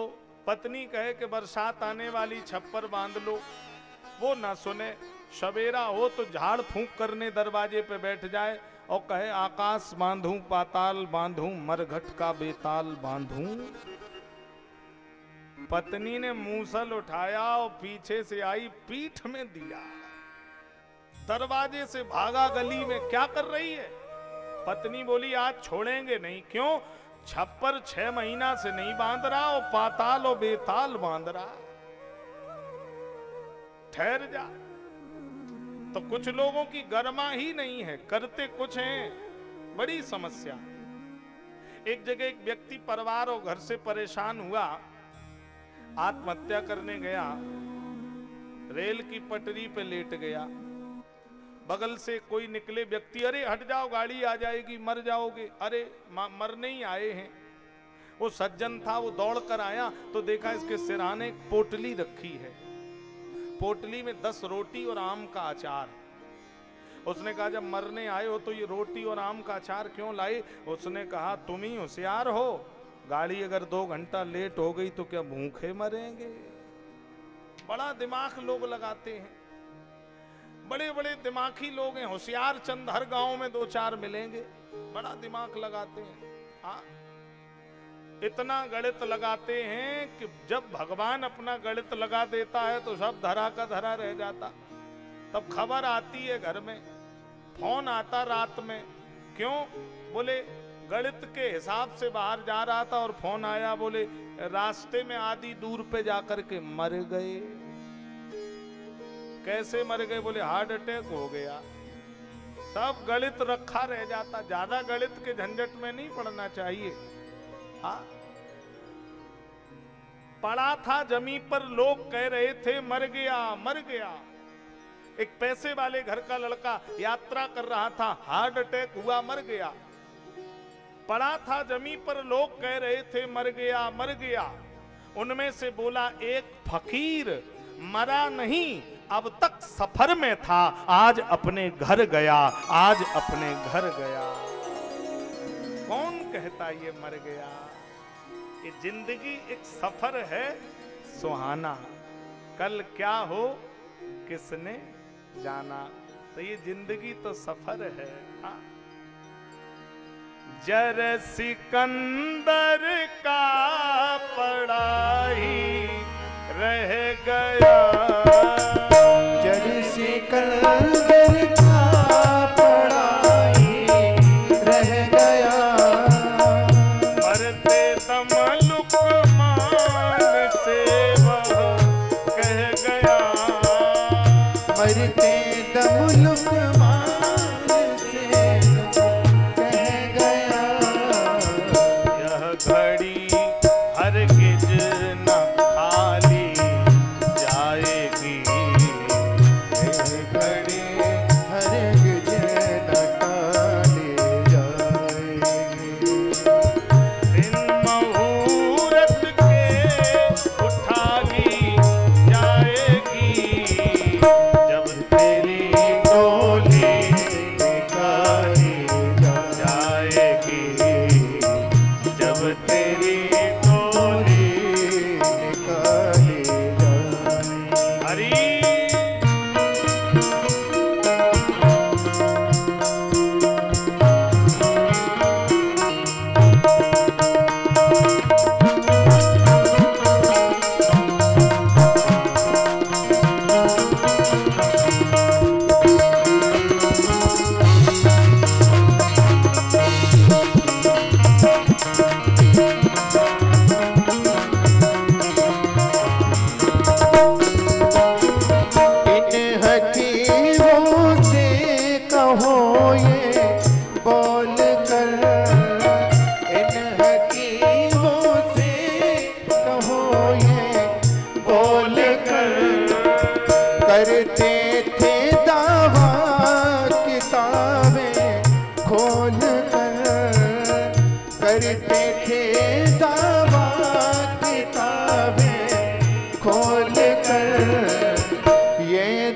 S1: पत्नी कहे कि बरसात आने वाली, छप्पर बांध लो। वो ना सुने, सवेरा हो तो झाड़ फूंक करने दरवाजे पे बैठ जाए और कहे आकाश बांधूं, पाताल बांधूं, मरघट का बेताल बांधूं। पत्नी ने मूसल उठाया और पीछे से आई, पीठ में दिया, दरवाजे से भागा गली में। क्या कर रही है? पत्नी बोली आज छोड़ेंगे नहीं। क्यों? छप्पर 6 महीना से नहीं बांध रहा और पाताल और बेताल बांध रहा। ठहर जा। तो कुछ लोगों की गर्मा ही नहीं है, करते कुछ हैं, बड़ी समस्या। एक जगह एक व्यक्ति परिवार और घर से परेशान हुआ, आत्महत्या करने गया, रेल की पटरी पे लेट गया। बगल से कोई निकले व्यक्ति, अरे हट जाओ गाड़ी आ जाएगी, मर जाओगे। अरे मरने ही आए हैं। वो सज्जन था, वो दौड़ कर आया तो देखा इसके सिरहाने एक पोटली रखी है, पोटली में 10 रोटी और आम का अचार। उसने कहा जब मरने आए हो तो ये रोटी और आम का अचार क्यों लाए? उसने कहा तुम ही होशियार हो, गाड़ी अगर 2 घंटा लेट हो गई तो क्या भूखे मरेंगे? बड़ा दिमाग लोग लगाते हैं, बड़े बड़े दिमागी लोग हैं, होशियार चंद हर गांव में 2-4 मिलेंगे, बड़ा दिमाग लगाते हैं। हाँ, इतना गणित लगाते हैं कि जब भगवान अपना गणित लगा देता है तो सब धरा का धरा रह जाता। तब खबर आती है घर में, फोन आता रात में। क्यों? बोले गणित के हिसाब से बाहर जा रहा था और फोन आया, बोले रास्ते में आधी दूर पे जाकर के मर गए। कैसे मर गए? बोले हार्ट अटैक हो गया। सब गणित रखा रह जाता। ज्यादा गणित के झंझट में नहीं पड़ना चाहिए। हाँ, पड़ा था जमीन पर, लोग कह रहे थे मर गया मर गया। एक पैसे वाले घर का लड़का यात्रा कर रहा था, हार्ट अटैक हुआ, मर गया। पड़ा था जमीन पर, लोग कह रहे थे मर गया मर गया। उनमें से बोला एक फकीर, मरा नहीं, अब तक सफर में था, आज अपने घर गया, आज अपने घर गया। कौन कहता ये मर गया? ये जिंदगी एक सफर है सुहाना, कल क्या हो किसने जाना। तो ये जिंदगी तो सफर है। हाँ, जर सिकंदर का पड़ा ही रह गया,
S2: जर सिकंदर का पड़ा ही रह गया,
S1: मरते दम लुकमान से वह कह गया,
S2: मरते दम लुकमान से कह गया,
S1: यह घड़ी हरगिज न खाली जाएगी,
S2: यह घड़ी हरगिज न खाली जाएगी,
S1: दिन मुहूर्त के उठाई जाएगी, जब तेरी डोली
S2: निकाली
S1: जाएगी, जब तेरी डोली
S2: निकाली जाएगी।
S1: हरी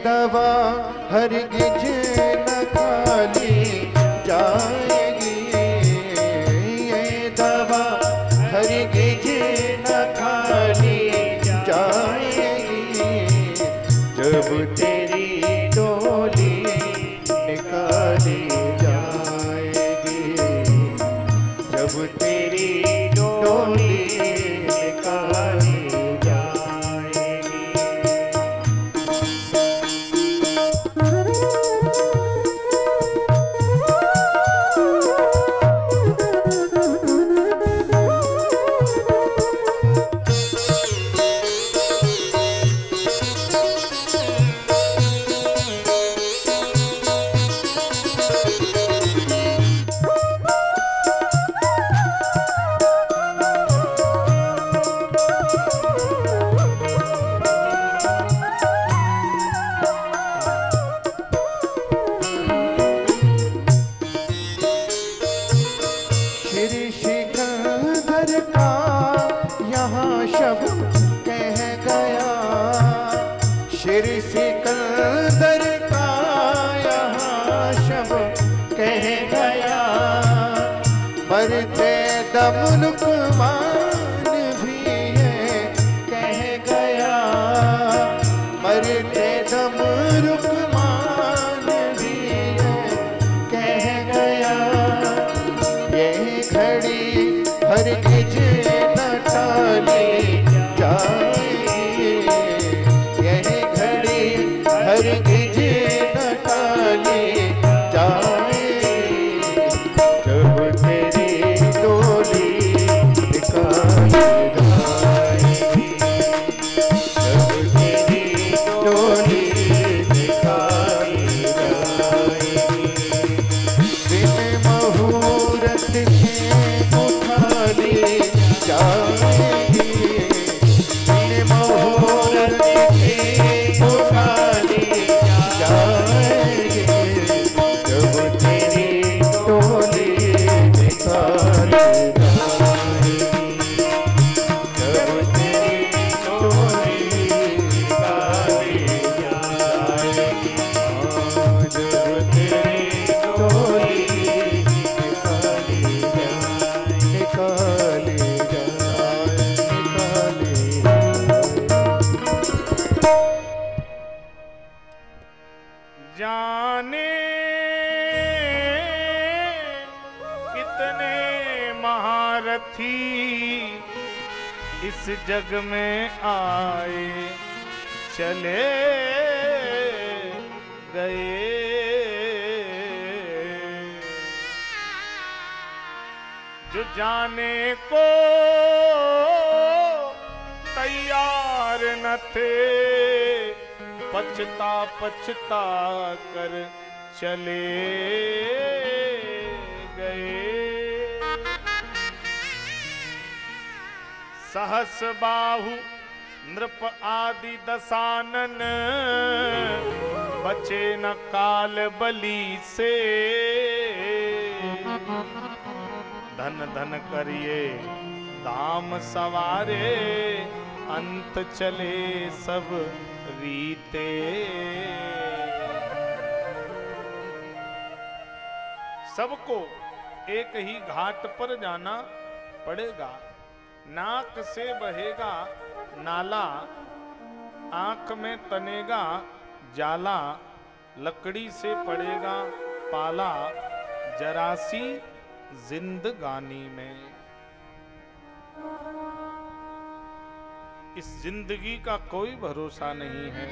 S2: दवा हरगिज न खाली जाएगी, ये दवा हरगिज न खाली जाएगी। जब तेरी डोली निकाली जाएगी, जब तेरी डोली निकाली जाएगी। श्री सिकंदर का यहाँ शब्द कह गया, श्री सिकंदर का यहाँ शब्द कह गया। मरते दम लुकमान भी ये कह गया, मरते दम लुकमान भी ये कह गया। ये घड़ी हरगिज न टाली जाएगी, यह घड़ी हरगिज न टाली जाएगी। जब तेरी डोली निकाली जाएगी, जब तेरी डोली निकाली जाएगी। बिन मुहूर्त के उठा ली जाएगी, बिन मुहूर्त के उठा ली जाएगी। जब तेरी डोली निकाली जाएगी, जब तेरी डोली निकाली जाएगी, जब तेरी डोली निकाली जाए, निकाली जाए, निकाली जाए।
S1: जाने कितने महारथी इस जग में आए चले गए। जो जाने को तैयार न थे, पछता पछता कर चले गए। सहस बाहु नृप आदि दसानन, बचे न काल बलि से। धन धन करिए दाम सवारे, अंत चले सब रीते। सबको एक ही घाट पर जाना पड़ेगा। नाक से बहेगा नाला, आंख में तनेगा जाला, लकड़ी से पड़ेगा पाला, जरासी जिंदगानी में। इस जिंदगी का कोई भरोसा नहीं है।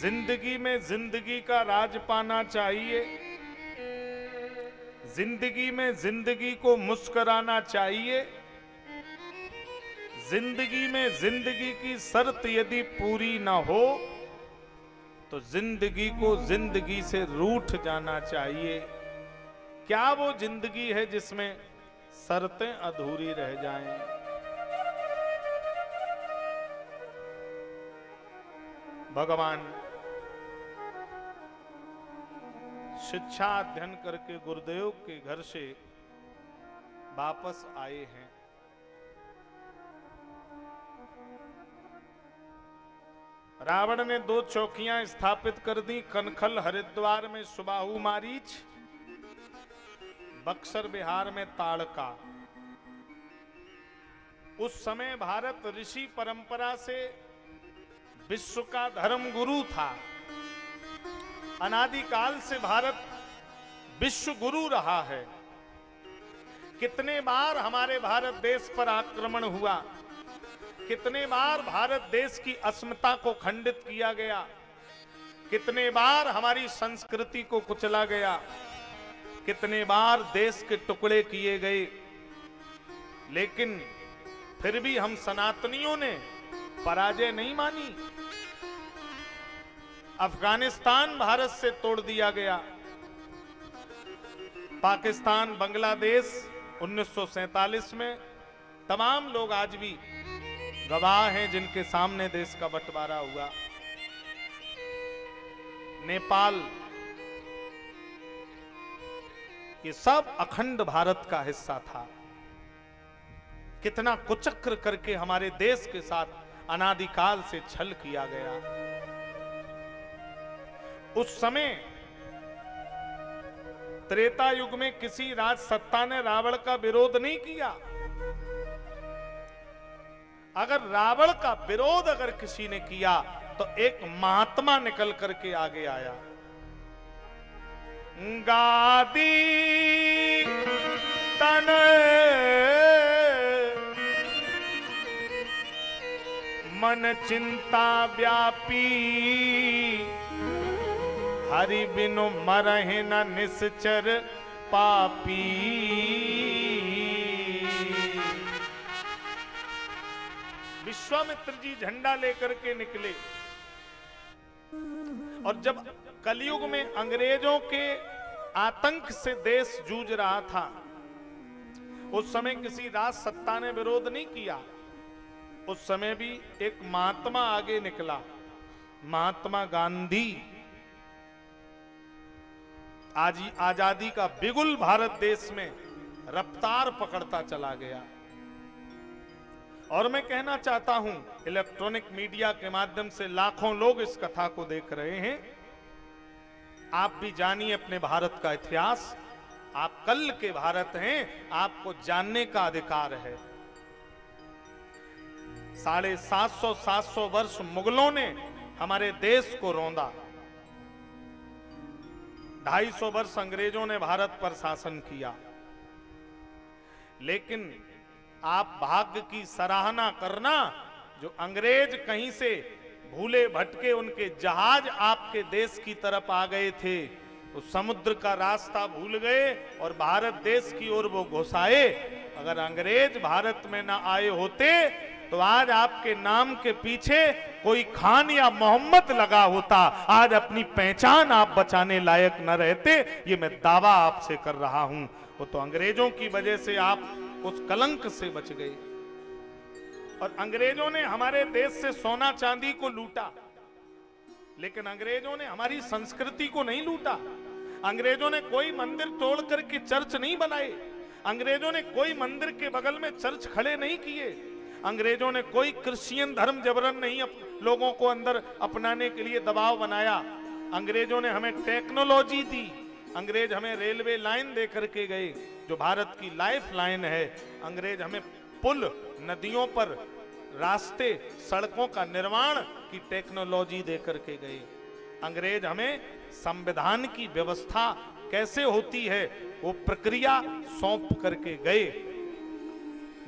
S1: जिंदगी में जिंदगी का राज पाना चाहिए, जिंदगी में जिंदगी को मुस्कुराना चाहिए। जिंदगी में जिंदगी की शर्त यदि पूरी ना हो तो जिंदगी को जिंदगी से रूठ जाना चाहिए। क्या वो जिंदगी है जिसमें शर्तें अधूरी रह जाएं? भगवान शिक्षा अध्ययन करके गुरुदेव के घर से वापस आए हैं। . रावण ने 2 चौकियां स्थापित कर दी, कनखल हरिद्वार में सुबाहु मारीच, बक्सर बिहार में ताड़का। उस समय भारत ऋषि परंपरा से विश्व का धर्म गुरु था। अनादिकाल से भारत विश्व गुरु रहा है। कितने बार हमारे भारत देश पर आक्रमण हुआ, कितने बार भारत देश की अस्मिता को खंडित किया गया, कितने बार हमारी संस्कृति को कुचला गया, कितने बार देश के टुकड़े किए गए, लेकिन फिर भी हम सनातनियों ने पराजय नहीं मानी। अफगानिस्तान भारत से तोड़ दिया गया, पाकिस्तान, बांग्लादेश 1947 में, तमाम लोग आज भी गवाह हैं जिनके सामने देश का बंटवारा हुआ। नेपाल, ये सब अखंड भारत का हिस्सा था। कितना कुचक्र करके हमारे देश के साथ अनादिकाल से छल किया गया। उस समय त्रेता युग में किसी राज सत्ता ने रावण का विरोध नहीं किया। अगर रावण का विरोध अगर किसी ने किया तो एक महात्मा निकल करके आगे आया। गादी तन मन चिंता व्यापी, हरि बिनु मरहि न निश्चर पापी। विश्वामित्र जी झंडा लेकर के निकले, और जब कलयुग में अंग्रेजों के आतंक से देश जूझ रहा था, उस समय किसी राज सत्ता ने विरोध नहीं किया। उस समय भी एक महात्मा आगे निकला, महात्मा गांधी। आज आजादी का बिगुल भारत देश में रफ्तार पकड़ता चला गया। और मैं कहना चाहता हूं, इलेक्ट्रॉनिक मीडिया के माध्यम से लाखों लोग इस कथा को देख रहे हैं। आप भी जानिए अपने भारत का इतिहास। आप कल के भारत हैं, आपको जानने का अधिकार है। 750 वर्ष मुगलों ने हमारे देश को रौंदा, 250 वर्ष अंग्रेजों ने भारत पर शासन किया। लेकिन आप भाग्य की सराहना करना, जो अंग्रेज कहीं से भूले भटके उनके जहाज आपके देश की तरफ आ गए थे, तो समुद्र का रास्ता भूल गए और भारत देश की ओर वो घुस आए। अगर अंग्रेज भारत में ना आए होते तो आज आपके नाम के पीछे कोई खान या मोहम्मद लगा होता, आज अपनी पहचान आप बचाने लायक न रहते। ये मैं दावा आपसे कर रहा हूं। वो तो अंग्रेजों की वजह से आप उस कलंक से बच गए। और अंग्रेजों ने हमारे देश से सोना चांदी को लूटा, लेकिन अंग्रेजों ने हमारी संस्कृति को नहीं लूटा। अंग्रेजों ने कोई मंदिर तोड़ करके चर्च नहीं बनाए। अंग्रेजों ने कोई मंदिर के बगल में चर्च खड़े नहीं किए। अंग्रेजों ने कोई क्रिश्चियन धर्म जबरन नहीं लोगों को अंदर अपनाने के लिए दबाव बनाया। अंग्रेजों ने हमें टेक्नोलॉजी दी। अंग्रेज हमें रेलवे लाइन दे करके गए, जो भारत की लाइफ लाइन है। अंग्रेज हमें पुल, नदियों पर रास्ते, सड़कों का निर्माण की टेक्नोलॉजी दे करके गए। अंग्रेज हमें संविधान की व्यवस्था कैसे होती है वो प्रक्रिया सौंप करके गए।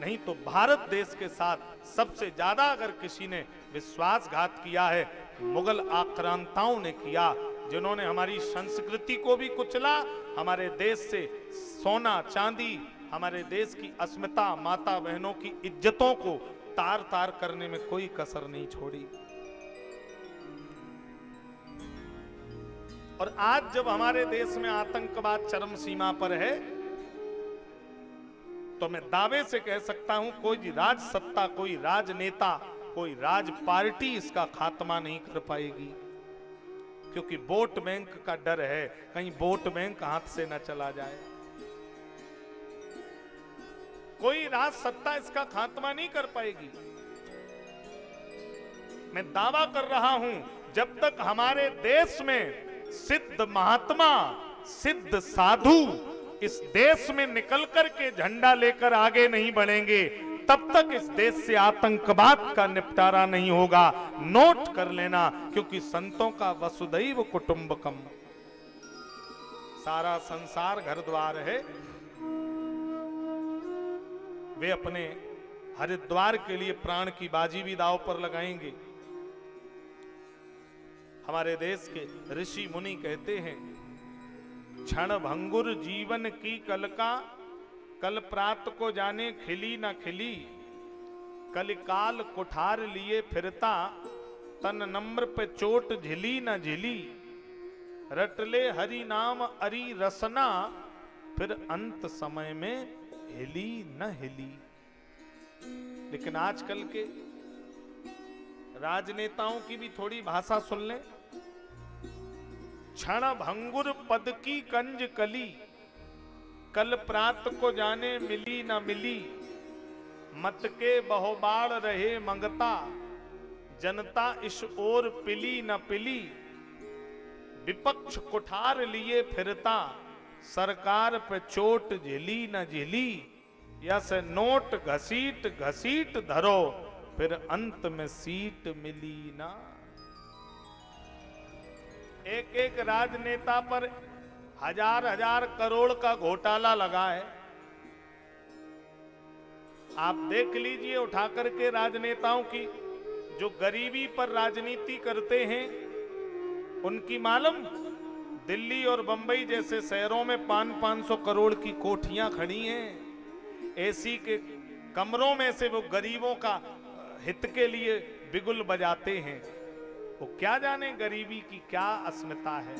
S1: नहीं तो भारत देश के साथ सबसे ज्यादा अगर किसी ने विश्वासघात किया है, मुगल आक्रांताओं ने किया, जिन्होंने हमारी संस्कृति को भी कुचला, हमारे देश से सोना चांदी, हमारे देश की अस्मिता, माता बहनों की इज्जतों को तार तार करने में कोई कसर नहीं छोड़ी। और आज जब हमारे देश में आतंकवाद चरम सीमा पर है, तो मैं दावे से कह सकता हूं कोई राज सत्ता, कोई राजनेता, कोई राज पार्टी इसका खात्मा नहीं कर पाएगी। क्योंकि वोट बैंक का डर है, कहीं वोट बैंक हाथ से न चला जाए। कोई राज सत्ता इसका खात्मा नहीं कर पाएगी। मैं दावा कर रहा हूं, जब तक हमारे देश में सिद्ध महात्मा, सिद्ध साधु इस देश में निकल कर के झंडा लेकर आगे नहीं बढ़ेंगे, तब तक इस देश से आतंकवाद का निपटारा नहीं होगा। नोट कर लेना, क्योंकि संतों का वसुधैव कुटुंबकम, सारा संसार घर द्वार है। वे अपने हरिद्वार के लिए प्राण की बाजी भी दांव पर लगाएंगे। हमारे देश के ऋषि मुनि कहते हैं, क्षण भंगुर जीवन की कलका, कल प्रात को जाने खिली न खिली, कलिकाल कुठार लिए फिरता, तन नम्र पे चोट झिली न झिली, रटले हरि नाम अरि रसना, फिर अंत समय में हिली न हिली। लेकिन आजकल के राजनेताओं की भी थोड़ी भाषा सुन लें। क्षण भंगुर पद की कंज कली, कल प्रात को जाने मिली न मिली, मत के बहुबाड़ रहे मंगता, जनता इस ओर पिली न पिली, विपक्ष कुठार लिए फिरता, सरकार पे चोट झिली न झिली, यस नोट घसीट घसीट धरो, फिर अंत में सीट मिली ना। एक एक राजनेता पर हजार हजार करोड़ का घोटाला लगा है। आप देख लीजिए उठा करके राजनेताओं की, जो गरीबी पर राजनीति करते हैं, उनकी मालूम दिल्ली और बंबई जैसे शहरों में 500-500 करोड़ की कोठियां खड़ी हैं। एसी के कमरों में से वो गरीबों का हित के लिए बिगुल बजाते हैं। वो क्या जाने गरीबी की क्या अस्मिता है।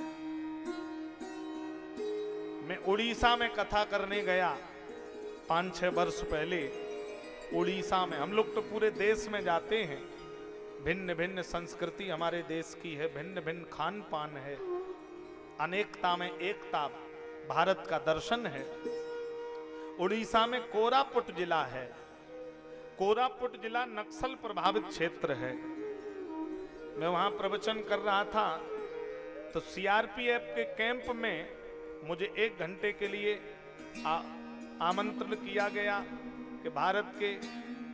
S1: मैं उड़ीसा में कथा करने गया 5-6 वर्ष पहले। उड़ीसा में, हम लोग तो पूरे देश में जाते हैं, भिन्न भिन्न संस्कृति हमारे देश की है, भिन्न भिन्न खान पान है, अनेकता में एकता भारत का दर्शन है। उड़ीसा में कोरापुट जिला है। कोरापुट जिला नक्सल प्रभावित क्षेत्र है। मैं वहां प्रवचन कर रहा था तो सीआरपीएफ के कैंप में मुझे 1 घंटे के लिए आमंत्रण किया गया कि भारत के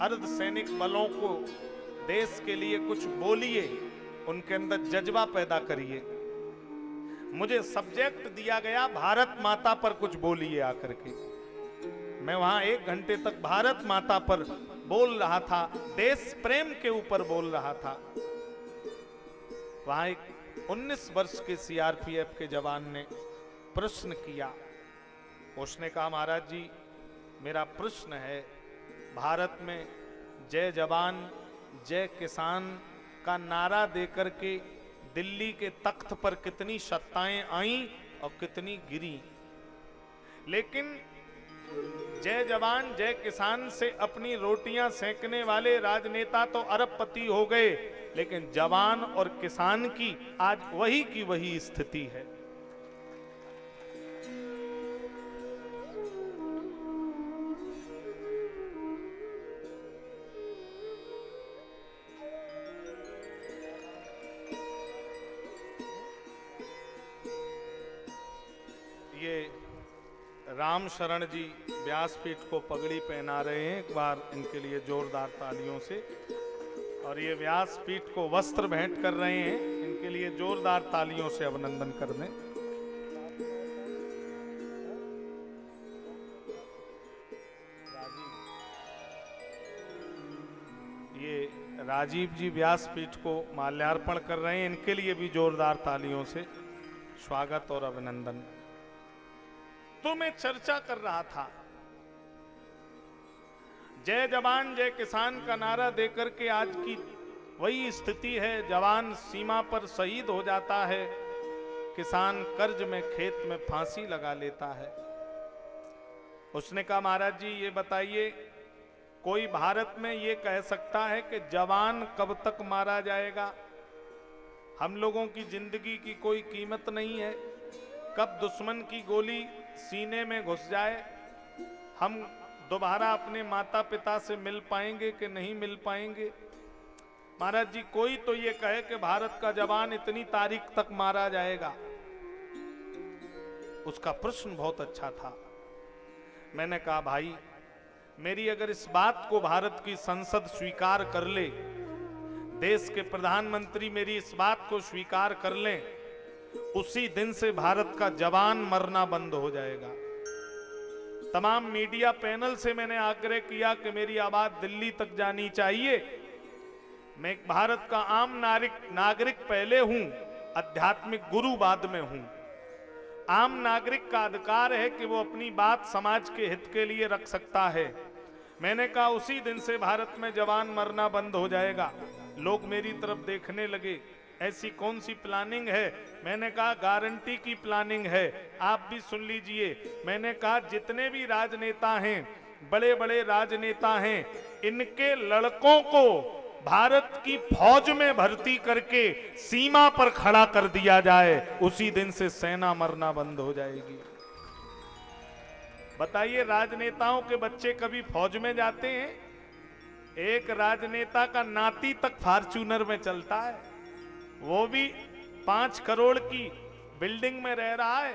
S1: अर्धसैनिक बलों को देश के लिए कुछ बोलिए, उनके अंदर जज्बा पैदा करिए। मुझे सब्जेक्ट दिया गया भारत माता पर कुछ बोलिए आकर के। मैं वहां 1 घंटे तक भारत माता पर बोल रहा था, देश प्रेम के ऊपर बोल रहा था। वहां एक 19 वर्ष के सीआरपीएफ के जवान ने प्रश्न किया। उसने कहा, महाराज जी मेरा प्रश्न है, भारत में जय जवान जय किसान का नारा देकर के दिल्ली के तख्त पर कितनी सत्ताएं आईं और कितनी गिरी, लेकिन जय जवान जय किसान से अपनी रोटियां सेकने वाले राजनेता तो अरबपति हो गए, लेकिन जवान और किसान की आज वही की वही स्थिति है। ये राम शरण जी व्यासपीठ को पगड़ी पहना रहे हैं, एक बार इनके लिए जोरदार तालियों से। और ये व्यासपीठ को वस्त्र भेंट कर रहे हैं, इनके लिए जोरदार तालियों से अभिनंदन कर दें। ये राजीव जी व्यासपीठ को माल्यार्पण कर रहे हैं, इनके लिए भी जोरदार तालियों से स्वागत और अभिनंदन। तो मैं चर्चा कर रहा था, जय जवान जय किसान का नारा देकर के आज की वही स्थिति है। जवान सीमा पर शहीद हो जाता है, किसान कर्ज में खेत में फांसी लगा लेता है। उसने कहा, महाराज जी ये बताइए, कोई भारत में ये कह सकता है कि जवान कब तक मारा जाएगा? हम लोगों की जिंदगी की कोई कीमत नहीं है। कब दुश्मन की गोली सीने में घुस जाए, हम दोबारा अपने माता पिता से मिल पाएंगे कि नहीं मिल पाएंगे? महाराज जी कोई तो ये कहे कि भारत का जवान इतनी तारीख तक मारा जाएगा। उसका प्रश्न बहुत अच्छा था। मैंने कहा भाई, मेरी अगर इस बात को भारत की संसद स्वीकार कर ले, देश के प्रधानमंत्री मेरी इस बात को स्वीकार कर लें, उसी दिन से भारत का जवान मरना बंद हो जाएगा। तमाम मीडिया पैनल से मैंने आग्रह किया कि मेरी आवाज दिल्ली तक जानी चाहिए। मैं एक भारत का आम नागरिक पहले हूं, आध्यात्मिक गुरु बाद में हूं। आम नागरिक का अधिकार है कि वो अपनी बात समाज के हित के लिए रख सकता है। मैंने कहा उसी दिन से भारत में जवान मरना बंद हो जाएगा। लोग मेरी तरफ देखने लगे, ऐसी कौन सी प्लानिंग है? मैंने कहा गारंटी की प्लानिंग है, आप भी सुन लीजिए। मैंने कहा जितने भी राजनेता हैं, बड़े बड़े राजनेता हैं, इनके लड़कों को भारत की फौज में भर्ती करके सीमा पर खड़ा कर दिया जाए, उसी दिन से सेना मरना बंद हो जाएगी। बताइए, राजनेताओं के बच्चे कभी फौज में जाते हैं? एक राजनेता का नाती तक फॉर्च्यूनर में चलता है, वो भी 5 करोड़ की बिल्डिंग में रह रहा है।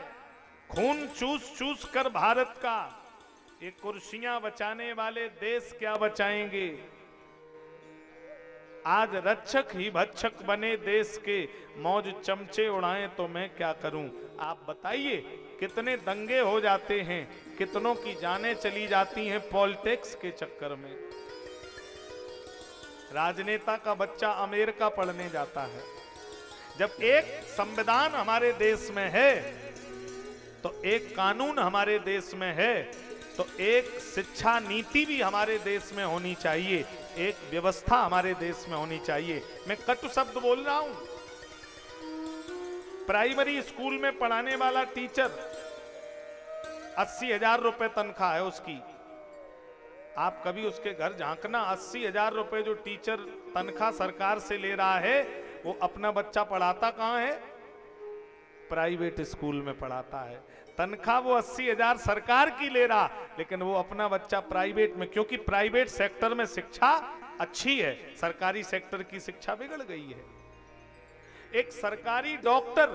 S1: खून चूस चूस कर भारत का ये कुर्सियां बचाने वाले देश क्या बचाएंगे? आज रक्षक ही भक्षक बने देश के, मौज चमचे उड़ाएं तो मैं क्या करूं? आप बताइए, कितने दंगे हो जाते हैं, कितनों की जानें चली जाती हैं पॉलिटिक्स के चक्कर में। राजनेता का बच्चा अमेरिका पढ़ने जाता है। जब एक संविधान हमारे देश में है, तो एक कानून हमारे देश में है, तो एक शिक्षा नीति भी हमारे देश में होनी चाहिए, एक व्यवस्था हमारे देश में होनी चाहिए। मैं कटु शब्द बोल रहा हूं। प्राइमरी स्कूल में पढ़ाने वाला टीचर 80,000 रुपए तनख्वाह है उसकी। आप कभी उसके घर झांकना, 80,000 रुपए जो टीचर तनख्वाह सरकार से ले रहा है, वो अपना बच्चा पढ़ाता कहां है? प्राइवेट स्कूल में पढ़ाता है। तनख्वाह वो 80,000 सरकार की ले रहा, लेकिन वो अपना बच्चा प्राइवेट में, क्योंकि प्राइवेट सेक्टर में शिक्षा अच्छी है, सरकारी सेक्टर की शिक्षा बिगड़ गई है। एक सरकारी डॉक्टर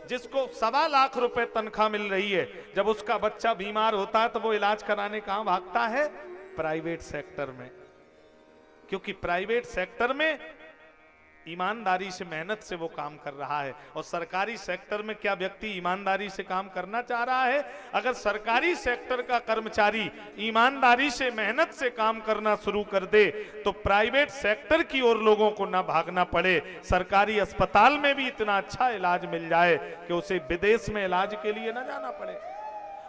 S1: जिसको 1.25 लाख रुपए तनख्वाह मिल रही है, जब उसका बच्चा बीमार होता है तो वो इलाज कराने कहां भागता है? प्राइवेट सेक्टर में। क्योंकि प्राइवेट सेक्टर में ईमानदारी से, मेहनत से वो काम कर रहा है। और सरकारी सेक्टर में क्या व्यक्ति ईमानदारी से काम करना चाह रहा है? अगर सरकारी सेक्टर का कर्मचारी ईमानदारी से, मेहनत से काम करना शुरू कर दे, तो प्राइवेट सेक्टर की ओर लोगों को ना भागना पड़े, सरकारी अस्पताल में भी इतना अच्छा इलाज मिल जाए कि उसे विदेश में इलाज के लिए ना जाना पड़े।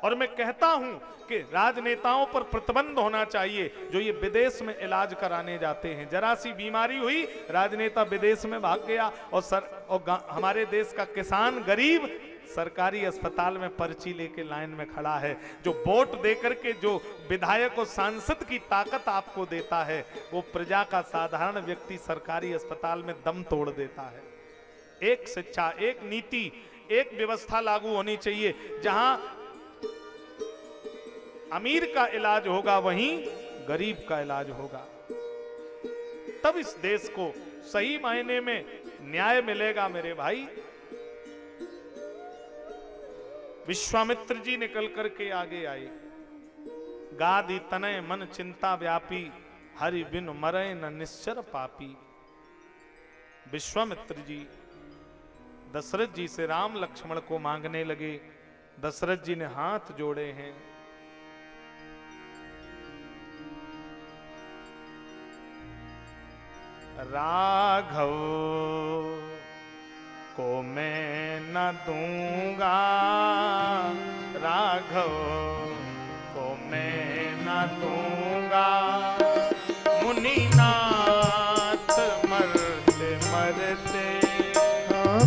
S1: और मैं कहता हूं कि राजनेताओं पर प्रतिबंध होना चाहिए जो ये विदेश में इलाज कराने जाते हैं। जरा सी बीमारी हुई, राजनेता विदेश में भाग गया, और हमारे देश का किसान गरीब सरकारी अस्पताल में पर्ची लेके लाइन में खड़ा है। जो वोट देकर के जो विधायक और सांसद की ताकत आपको देता है, वो प्रजा का साधारण व्यक्ति सरकारी अस्पताल में दम तोड़ देता है। एक शिक्षा, एक नीति, एक व्यवस्था लागू होनी चाहिए। जहां अमीर का इलाज होगा, वहीं गरीब का इलाज होगा। तब इस देश को सही मायने में न्याय मिलेगा मेरे भाई। विश्वामित्र जी निकल करके आगे आए। गादि तनय मन चिंता व्यापी, हरि बिन मरे न निश्चर पापी। विश्वामित्र जी दशरथ जी से राम लक्ष्मण को मांगने लगे। दशरथ जी ने हाथ जोड़े हैं। राघव को मैं न दूंगा, राघव को मैं न दूंगा, मुनिनाथ मरते मरते,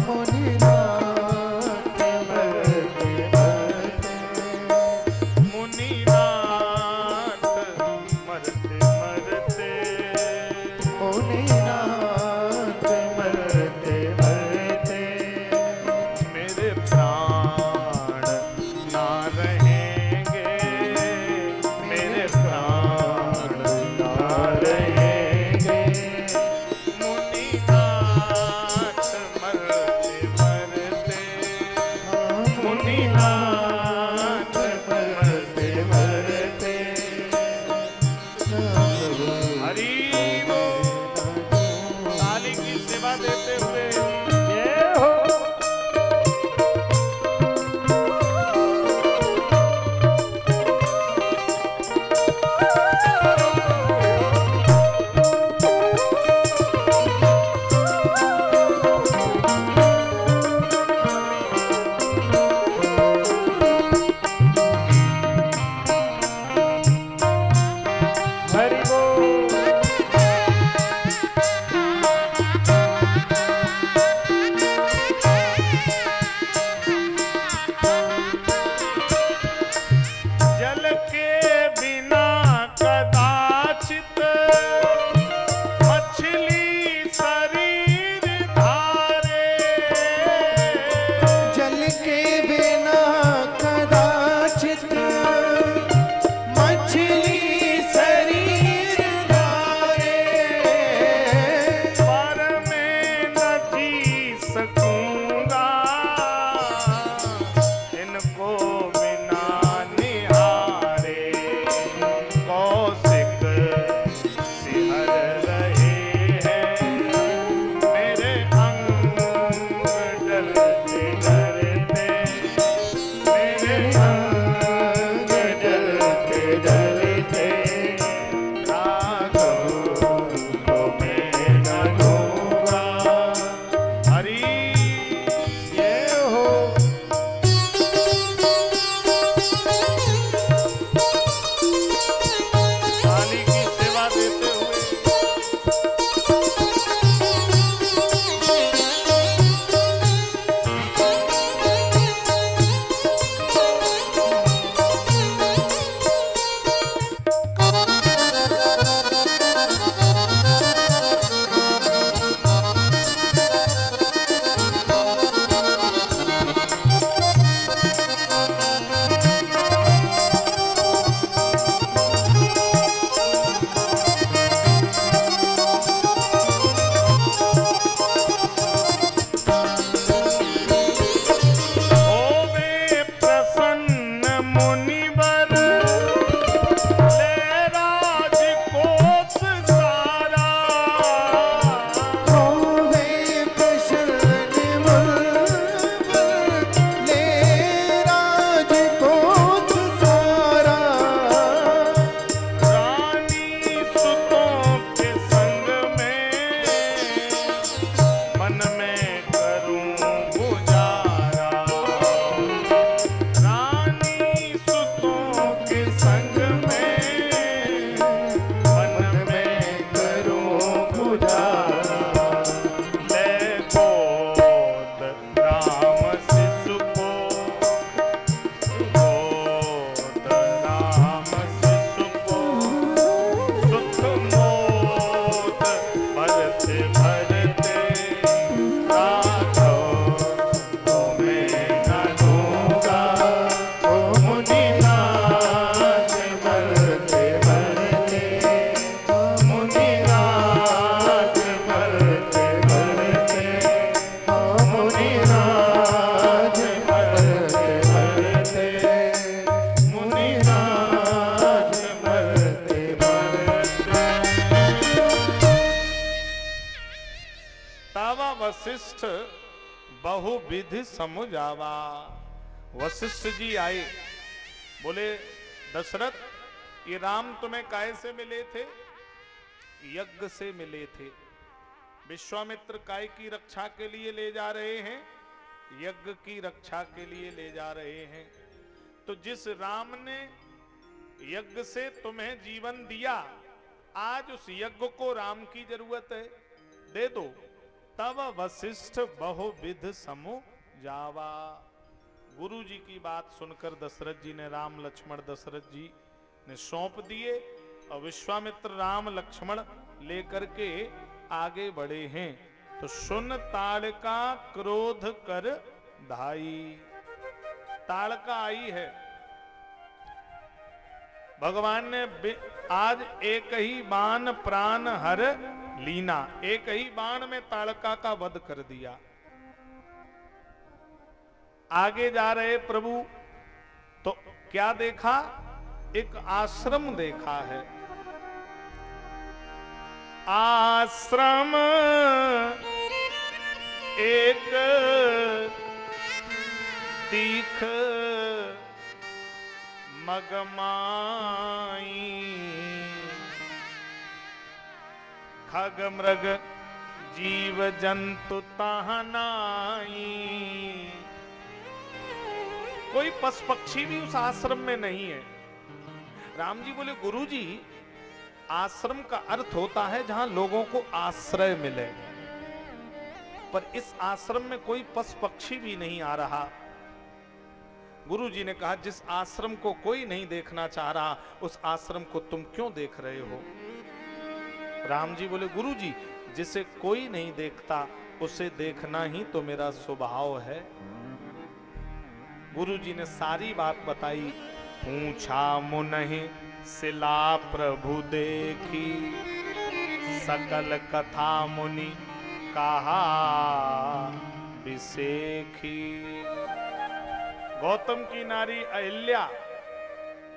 S2: मुनिनाथ मरते मरते,
S1: मुनिनाथ मरते मरते,
S2: मुनिनाथ मरते मरते,
S1: मेरे प्राण ना रहेंगे, मेरे प्राण बहुविध समुझावा। वशिष्ठ जी आए, बोले दशरथ ये राम तुम्हें काहे से मिले थे? यज्ञ से मिले थे। विश्वामित्र काय की रक्षा के लिए ले जा रहे हैं? यज्ञ की रक्षा के लिए ले जा रहे हैं। तो जिस राम ने यज्ञ से तुम्हें जीवन दिया, आज उस यज्ञ को राम की जरूरत है, दे दो। तब वशिष्ठ बहुविध समुझावा। गुरु जी की बात सुनकर दशरथ जी ने राम लक्ष्मण दशरथ जी ने सौंप दिए और विश्वामित्र राम लक्ष्मण लेकर के आगे बढ़े हैं। तो सुन ताड़का क्रोध कर धाई। ताड़का आई है, भगवान ने आज एक ही बाण प्राण हर लीना, एक ही बाण में ताड़का का वध कर दिया। आगे जा रहे प्रभु तो क्या देखा? एक आश्रम देखा है। आश्रम एक तीख मगमाई, खग मृग जीव जंतु तहनाई। कोई पशु पक्षी भी उस आश्रम में नहीं है। राम जी बोले गुरु जी, आश्रम का अर्थ होता है जहां लोगों को आश्रय मिले, पर इस आश्रम में कोई पशु पक्षी भी नहीं आ रहा। गुरु जी ने कहा जिस आश्रम को कोई नहीं देखना चाह रहा, उस आश्रम को तुम क्यों देख रहे हो? राम जी बोले गुरु जी, जिसे कोई नहीं देखता उसे देखना ही तो मेरा स्वभाव है। गुरु जी ने सारी बात बताई। पूछा मुनहि सिला प्रभु देखी, सकल कथा मुनि कहा विसेखी। गौतम की नारी अहिल्या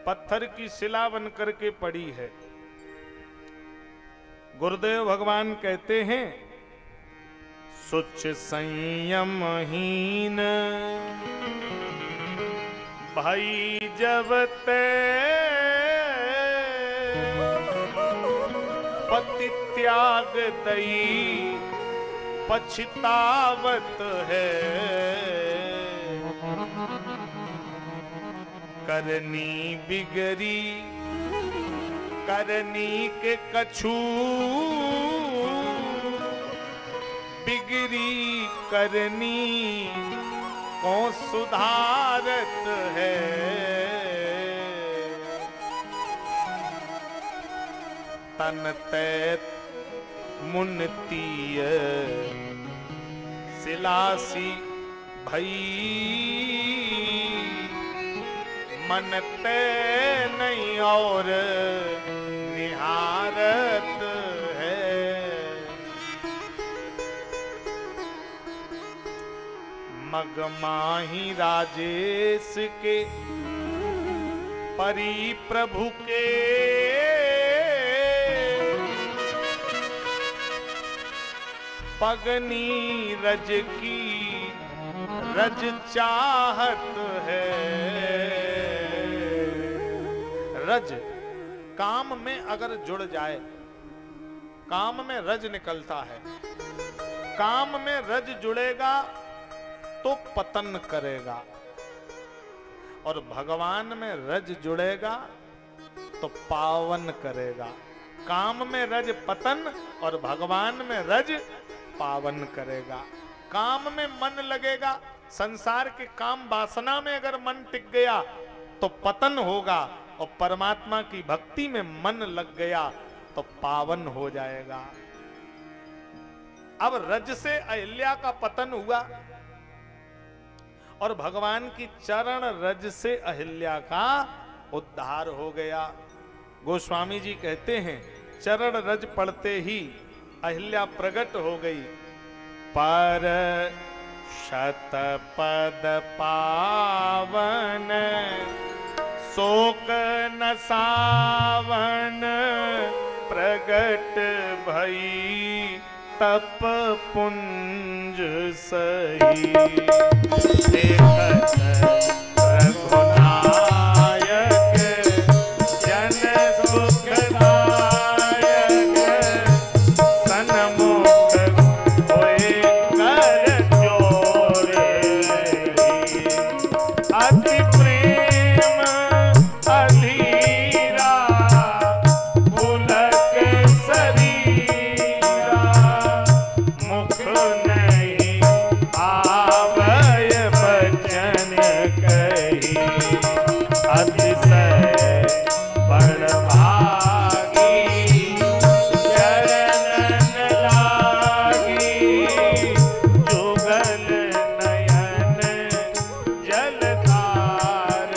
S1: पत्थर की शिला बन करके पड़ी है। गुरुदेव भगवान कहते हैं सुच संयमहीन भाई जब ते पति त्याग दई पछतावत है। करनी बिगड़ी करनी के कछू, बिगड़ी करनी को सुधारत है। तन तैत मुनतीय सिलासी भई, मन ते नहीं और निहारत है। मगमाही राजेश के परी प्रभु के, पगनी रज की रज चाहत है। रज काम में अगर जुड़ जाए, काम में रज निकलता है। काम में रज जुड़ेगा तो पतन करेगा, और भगवान में रज जुड़ेगा तो पावन करेगा। काम में रज पतन और भगवान में रज पावन करेगा। काम में मन लगेगा, संसार के काम वासना में अगर मन टिक गया तो पतन होगा, और परमात्मा की भक्ति में मन लग गया तो पावन हो जाएगा। अब रज से अहिल्या का पतन हुआ और भगवान की चरण रज से अहिल्या का उद्धार हो गया। गोस्वामी जी कहते हैं चरण रज पड़ते ही अहिल्या प्रकट हो गई। पर शतपद पावन शोक न सावन प्रगट भई, तप पुंज सही देखत रघुनायक जन सुखदायक सन्मुख होए कर जोरे अति प्रेम अधीरा पुलक शरीरा मुख नहीं आवय बचन कही अतिशय बड़भागी चरणन लागी जुगल नयन जलधार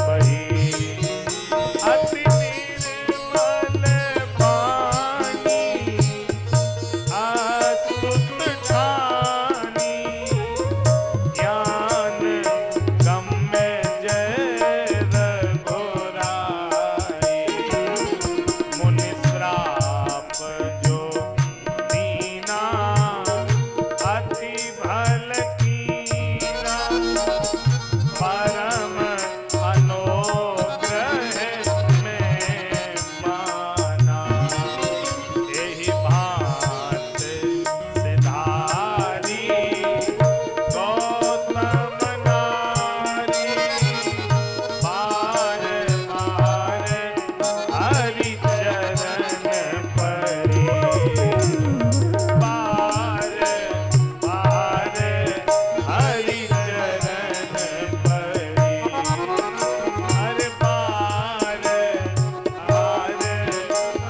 S1: बही अति निर्मल पानी आसुत ठानी ज्ञान गम्य जय रघुराई मुनि श्राप जो दीना अति भल कीना परम अनुग्रह में माना एहि भांत सिधारी गौतम नारी बार बार हरि चरण परी बार बार हरि चरण परी हर बार बार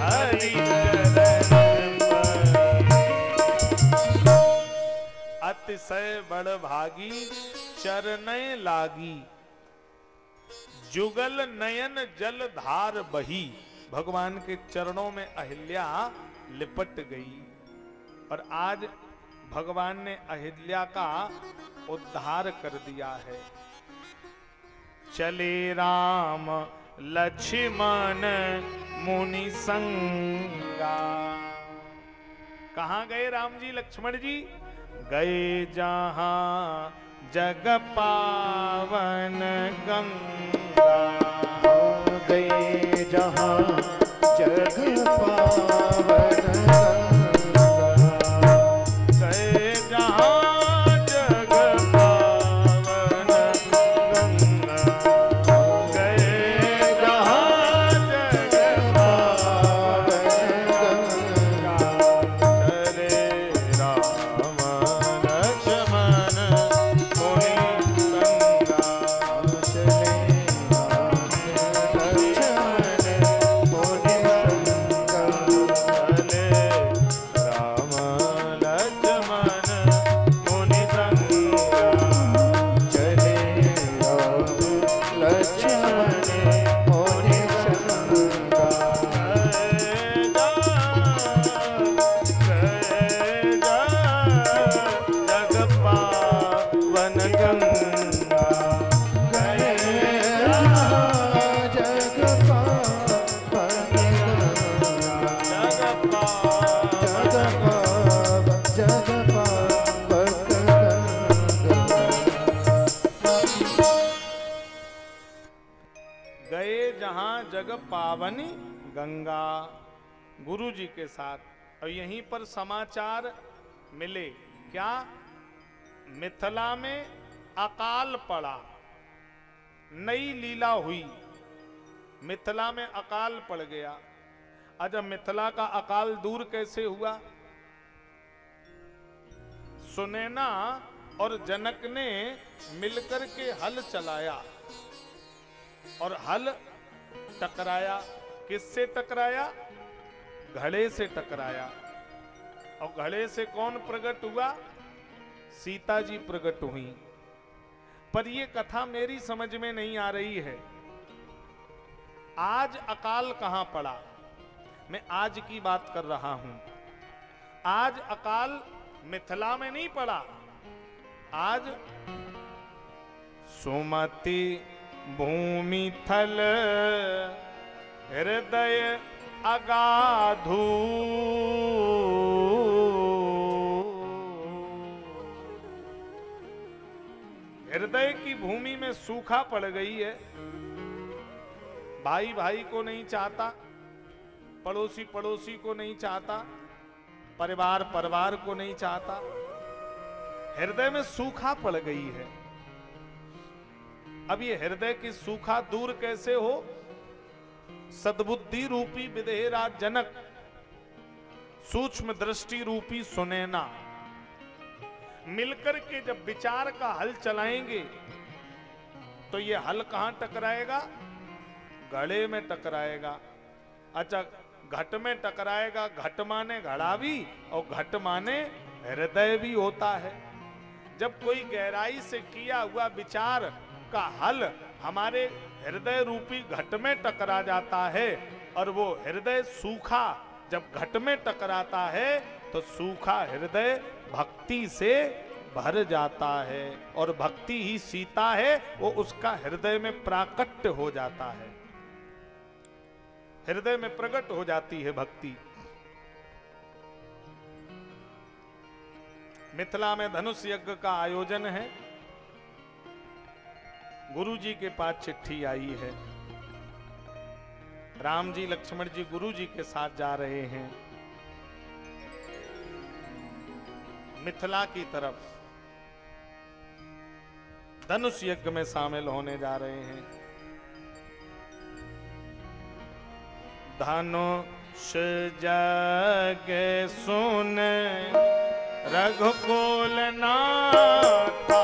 S1: हरि चरण परी अतिशय बड़भागी चरणय लागी जुगल नयन जल धार बही भगवान के चरणों में अहिल्या लिपट गई और आज भगवान ने अहिल्या का उद्धार कर दिया है। चले राम लक्ष्मण मुनि संगा कहाँ गए राम जी लक्ष्मण जी गए जहां जग पावन गंगा
S2: गए जहाँ जग पावन गंगा
S1: गए जहां जग पावन गंगा गए जहां जग पावन गंगा चले राम लक्ष्मण मुनि संगा
S2: चले लक्ष्मण मुनि संगा
S1: चले राम लक्ष्मण मुनि संगा
S2: चले राम लक्ष्मण मुनि संगा
S1: जग पावन गंगा
S2: गए जहाँ जग पावन गंगा
S1: जग पावन
S2: जग पावन गंगा
S1: गए जहां जग पावनी गंगा गुरु जी के साथ और यहीं पर समाचार मिले क्या मिथिला में अकाल पड़ा नई लीला हुई मिथिला में अकाल पड़ गया। अच्छा मिथिला का अकाल दूर कैसे हुआ? सुनैना और जनक ने मिलकर के हल चलाया और हल टकराया। किससे टकराया? घड़े से टकराया। और घड़े से कौन प्रकट हुआ? सीता जी प्रकट हुई। पर ये कथा मेरी समझ में नहीं आ रही है। आज अकाल कहां पड़ा? मैं आज की बात कर रहा हूं। आज अकाल मिथिला में नहीं पड़ा। आज सुमति भूमि थल हृदय अगाधू हृदय की भूमि में सूखा पड़ गई है। भाई भाई को नहीं चाहता, पड़ोसी पड़ोसी को नहीं चाहता, परिवार परिवार को नहीं चाहता। हृदय में सूखा पड़ गई है। अब ये हृदय की सूखा दूर कैसे हो? सद्बुद्धि रूपी विदेहरा जनक, सूक्ष्म दृष्टि रूपी सुनैना मिलकर के जब विचार का हल चलाएंगे तो ये हल कहां टकराएगा? घड़े में टकराएगा। अच्छा, घट में टकराएगा। घट माने घड़ा भी और घट माने हृदय भी होता है। जब कोई गहराई से किया हुआ विचार का हल हमारे हृदय रूपी घट में टकरा जाता है और वो हृदय सूखा जब घट में टकराता है तो सूखा हृदय भक्ति से भर जाता है और भक्ति ही सीता है, वो उसका हृदय में प्राकट्य हो जाता है, हृदय में प्रकट हो जाती है भक्ति। मिथिला में धनुष यज्ञ का आयोजन है। गुरु जी के पास चिट्ठी आई है। राम जी लक्ष्मण जी गुरु जी के साथ जा रहे हैं मिथिला की तरफ, धनुष यज्ञ में शामिल होने जा रहे हैं। धनुष यज्ञ सुन रघुकुल नाथा,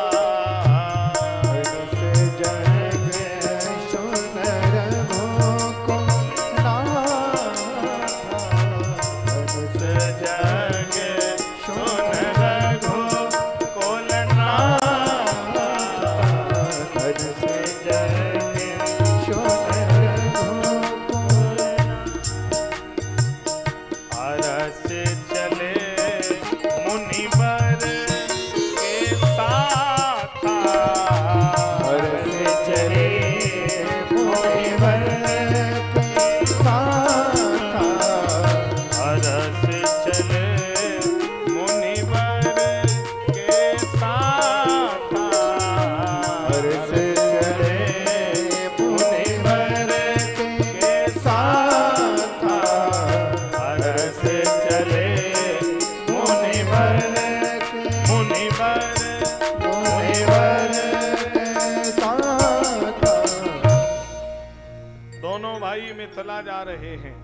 S1: मिथिला जा रहे हैं।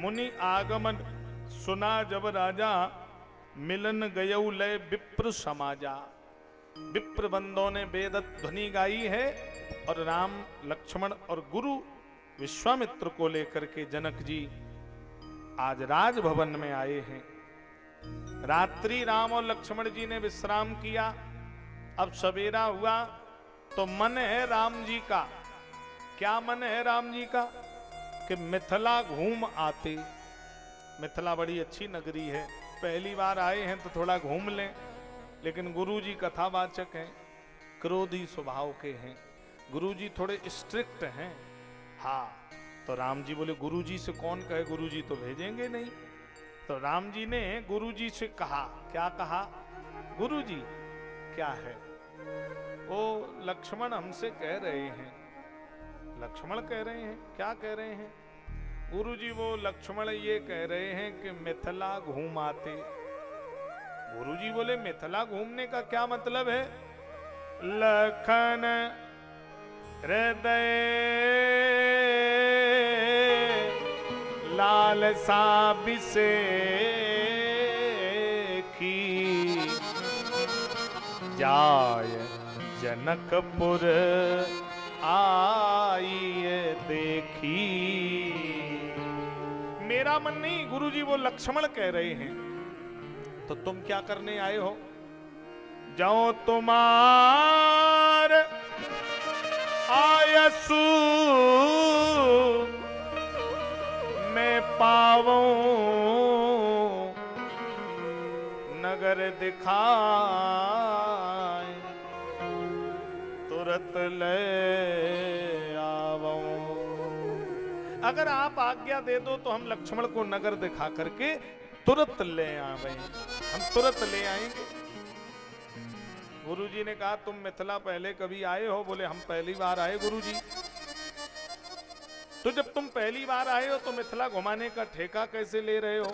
S1: मुनि आगमन सुना जब राजा, मिलन गयऊ लय विप्र समाजा। विप्र बंदों ने वेद ध्वनि गाई है और राम लक्ष्मण और गुरु विश्वामित्र को लेकर के जनक जी आज राजभवन में आए हैं। रात्रि राम और लक्ष्मण जी ने विश्राम किया। अब सवेरा हुआ तो मन है राम जी का, क्या मन है राम जी का कि मिथिला घूम आते। मिथिला बड़ी अच्छी नगरी है, पहली बार आए हैं तो थोड़ा घूम लें। लेकिन गुरु जी कथावाचक हैं, क्रोधी स्वभाव के हैं, गुरु जी थोड़े स्ट्रिक्ट हैं। हाँ, तो राम जी बोले गुरु जी से कौन कहे, गुरु जी तो भेजेंगे नहीं। तो राम जी ने गुरु जी से कहा, क्या कहा? गुरु जी क्या है? वो लक्ष्मण हमसे कह रहे हैं। लक्ष्मण कह रहे हैं? क्या कह रहे हैं? गुरुजी वो लक्ष्मण ये कह रहे हैं कि मिथिला घूम आते। गुरुजी बोले मिथिला घूमने का क्या मतलब है? लखन हृदय लालसा बिसे की, जाय जनकपुर आइए देखी। मेरा मन नहीं, गुरुजी वो लक्ष्मण कह रहे हैं। तो तुम क्या करने आए हो? जाओ तुम्हार आयसु मैं पावूं नगर दिखाए, तुरत ले आवो। अगर आप आज्ञा दे दो तो हम लक्ष्मण को नगर दिखा करके तुरंत ले आवे, हम तुरंत ले आएंगे। गुरुजी ने कहा तुम मिथिला पहले कभी आए हो? बोले हम पहली बार आए गुरुजी। तो जब तुम पहली बार आए हो तो मिथिला घुमाने का ठेका कैसे ले रहे हो?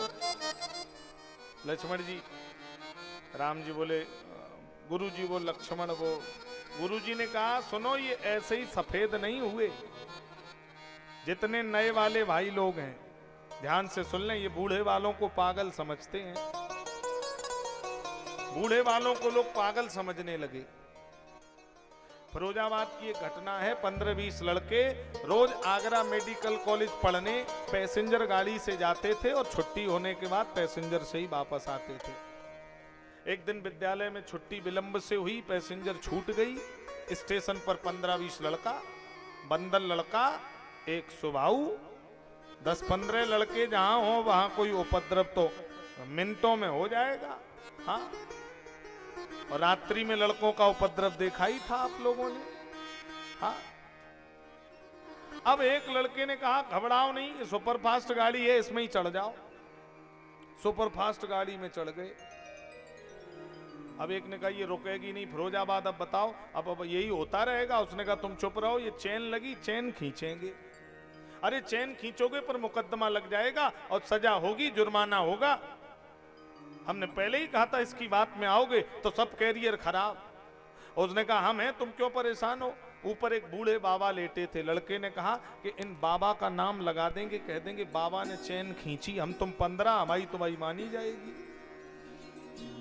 S1: लक्ष्मण जी, राम जी बोले गुरुजी वो लक्ष्मण वो। गुरुजी ने कहा सुनो, ये ऐसे ही सफेद नहीं हुए। जितने नए वाले भाई लोग हैं ध्यान से सुन लें, ये बूढ़े वालों को पागल समझते हैं। बूढ़े वालों को लोग पागल समझने लगे। फिरोजाबाद की एक घटना है, 15-20 लड़के रोज आगरा मेडिकल कॉलेज पढ़ने पैसेंजर गाड़ी से जाते थे और छुट्टी होने के बाद पैसेंजर से ही वापस आते थे। एक दिन विद्यालय में छुट्टी विलंब से हुई, पैसेंजर छूट गई। स्टेशन पर 15-20 लड़का, बंदर लड़का, एक सुबाऊ, 10-15 लड़के जहां हो वहां कोई उपद्रव तो मिनटों में हो जाएगा। हाँ, और रात्रि में लड़कों का उपद्रव देखा ही था आप लोगों ने। हाँ, अब एक लड़के ने कहा घबराओ नहीं, ये सुपरफास्ट गाड़ी है, इसमें ही चढ़ जाओ। सुपरफास्ट गाड़ी में चढ़ गए। अब एक ने कहा ये रुकेगी नहीं फिरोजाबाद, अब बताओ अब यही होता रहेगा। उसने कहा तुम चुप रहो, ये चेन लगी, चेन खींचेंगे। अरे चेन खींचोगे पर मुकदमा लग जाएगा और सजा होगी, जुर्माना होगा। हमने पहले ही कहा था इसकी बात में आओगे तो सब कैरियर खराब। उसने कहा हम हैं, तुम क्यों परेशान हो? ऊपर एक बूढ़े बाबा लेटे थे। लड़के ने कहा कि इन बाबा का नाम लगा देंगे, कह देंगे बाबा ने चेन खींची, हम तुम 15, हमारी तुम्हारी मानी जाएगी।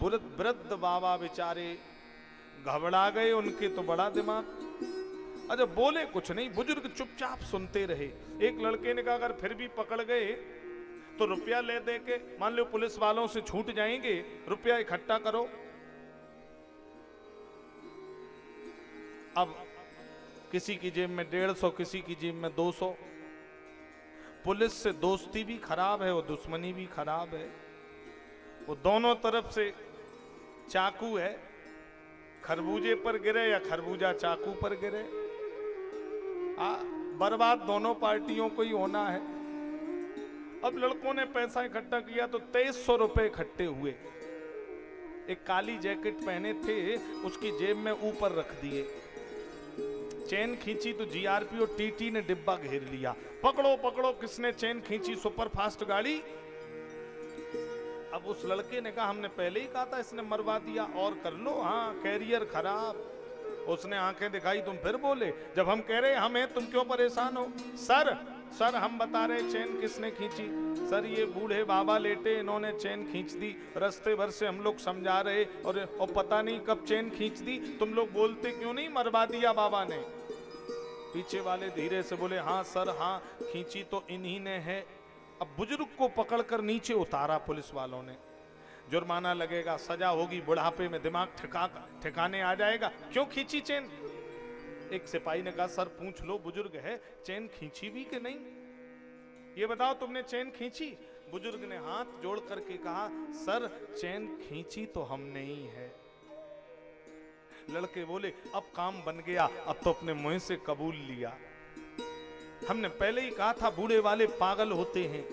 S1: वृद्ध बाबा बेचारे घबरा गए, उनके तो बड़ा दिमाग। अच्छा बोले कुछ नहीं, बुजुर्ग चुपचाप सुनते रहे। एक लड़के ने कहा अगर फिर भी पकड़ गए तो रुपया ले दे के, मान लो पुलिस वालों से छूट जाएंगे, रुपया इकट्ठा करो। अब किसी की जेब में 150, किसी की जेब में 200। पुलिस से दोस्ती भी खराब है और दुश्मनी भी खराब है। वो दोनों तरफ से चाकू है, खरबूजे पर गिरे या खरबूजा चाकू पर गिरे, बर्बाद दोनों पार्टियों को ही होना है। अब लड़कों ने पैसा इकट्ठा किया तो 2300 रुपए इकट्ठे हुए। एक काली जैकेट पहने थे, उसकी जेब में ऊपर रख दिए। चेन खींची तो जीआरपी और टीटी ने डिब्बा घेर लिया। पकड़ो पकड़ो, किसने चेन खींची? सुपरफास्ट गाड़ी। अब उस लड़के ने कहा हमने पहले ही कहा था इसने मरवा दिया, और कर लो। हाँ, कैरियर खराब। उसने आंखें दिखाई, तुम फिर बोले, जब हम कह रहे हम हैं तुम क्यों परेशान हो? सर हम बता रहे चेन किसने खींची। सर ये बूढ़े बाबा लेटे, इन्होंने चेन खींच दी। रास्ते भर से हम लोग समझा रहे और पता नहीं कब चेन खींच दी। तुम लोग बोलते क्यों नहीं, मरवा दिया बाबा ने। पीछे वाले धीरे से बोले हाँ सर, हाँ खींची तो इन्हीं ने है। अब बुजुर्ग को पकड़कर नीचे उतारा पुलिस वालों ने। जुर्माना लगेगा, सजा होगी, बुढ़ापे में दिमाग ठिकाने आ जाएगा। क्यों खींची चेन? एक सिपाही ने कहा सर पूछ लो, बुजुर्ग है, चेन खींची भी कि नहीं, ये बताओ तुमने चेन खींची? बुजुर्ग ने हाथ जोड़ करके कहा सर चेन खींची तो हमने ही है। लड़के बोले अब काम बन गया, अब तो अपने मुंह से कबूल लिया। हमने पहले ही कहा था बूढ़े वाले पागल होते हैं,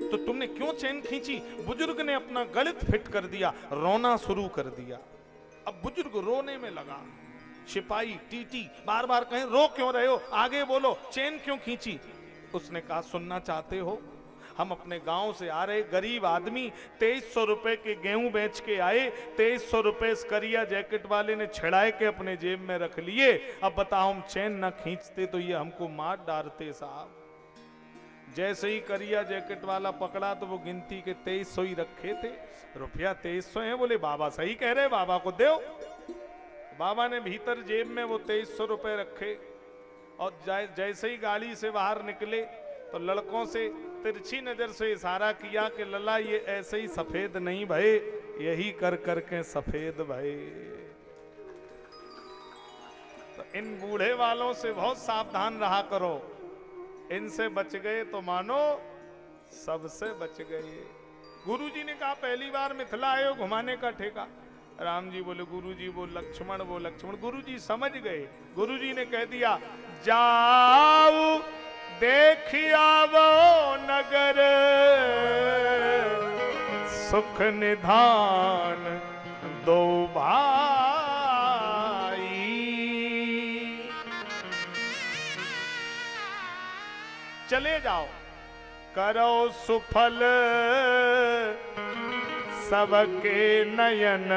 S1: तो तुमने क्यों चेन खींची? बुजुर्ग ने अपना गणित फिट कर दिया, रोना शुरू कर दिया। अब बुजुर्ग रोने में लगा। सिपाही टीटी बार बार कहें रो क्यों रहे हो, आगे बोलो, चेन क्यों खींची? उसने कहा सुनना चाहते हो? हम अपने गांव से आ रहे गरीब आदमी 2300 रुपए के गेहूं बेच के आए। 2300 रुपए इस करिया जैकेट वाले ने छिड़ाए के अपने जेब में रख लिए। अब बताओ हम चेन न खींचते तो ये हमको मार डालते साहब। जैसे ही करिया जैकेट वाला पकड़ा तो वो गिनती के 2300 ही रखे थे। रुपया 2300 है। बोले बाबा सही कह रहे, बाबा को दो। बाबा ने भीतर जेब में वो 2300 रुपए रखे और जैसे ही गाड़ी से बाहर निकले तो लड़कों से तिरछी नजर से इशारा किया कि लला ये ऐसे ही सफेद नहीं भये, यही कर करके सफेद भये। तो इन बूढ़े वालों से बहुत सावधान रहा करो, इनसे बच गए तो मानो सबसे बच गए। गुरुजी ने कहा पहली बार मिथिला आए हो, घुमाने का ठेका। राम जी बोले गुरुजी वो लक्ष्मण वो लक्ष्मण। गुरुजी समझ गए। गुरुजी ने कह दिया जाओ देखिया वो नगर, सुख निधान दो भाई। चले जाओ, करो सुफल सबके नयन,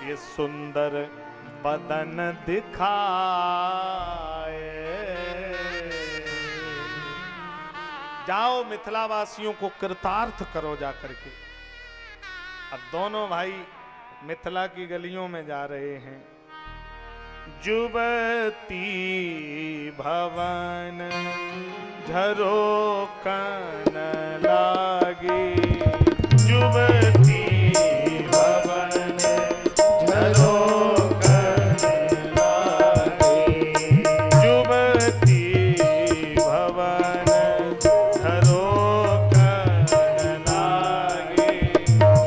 S1: ये सुंदर बदन दिखाए। जाओ मिथिलावासियों को कृतार्थ करो जाकर के। अब दोनों भाई मिथिला की गलियों में जा रहे हैं। जुबती भवन झरोखन लागी, जुबती भवन झरोखन लागी, जुबती भवन झरोखन लागी,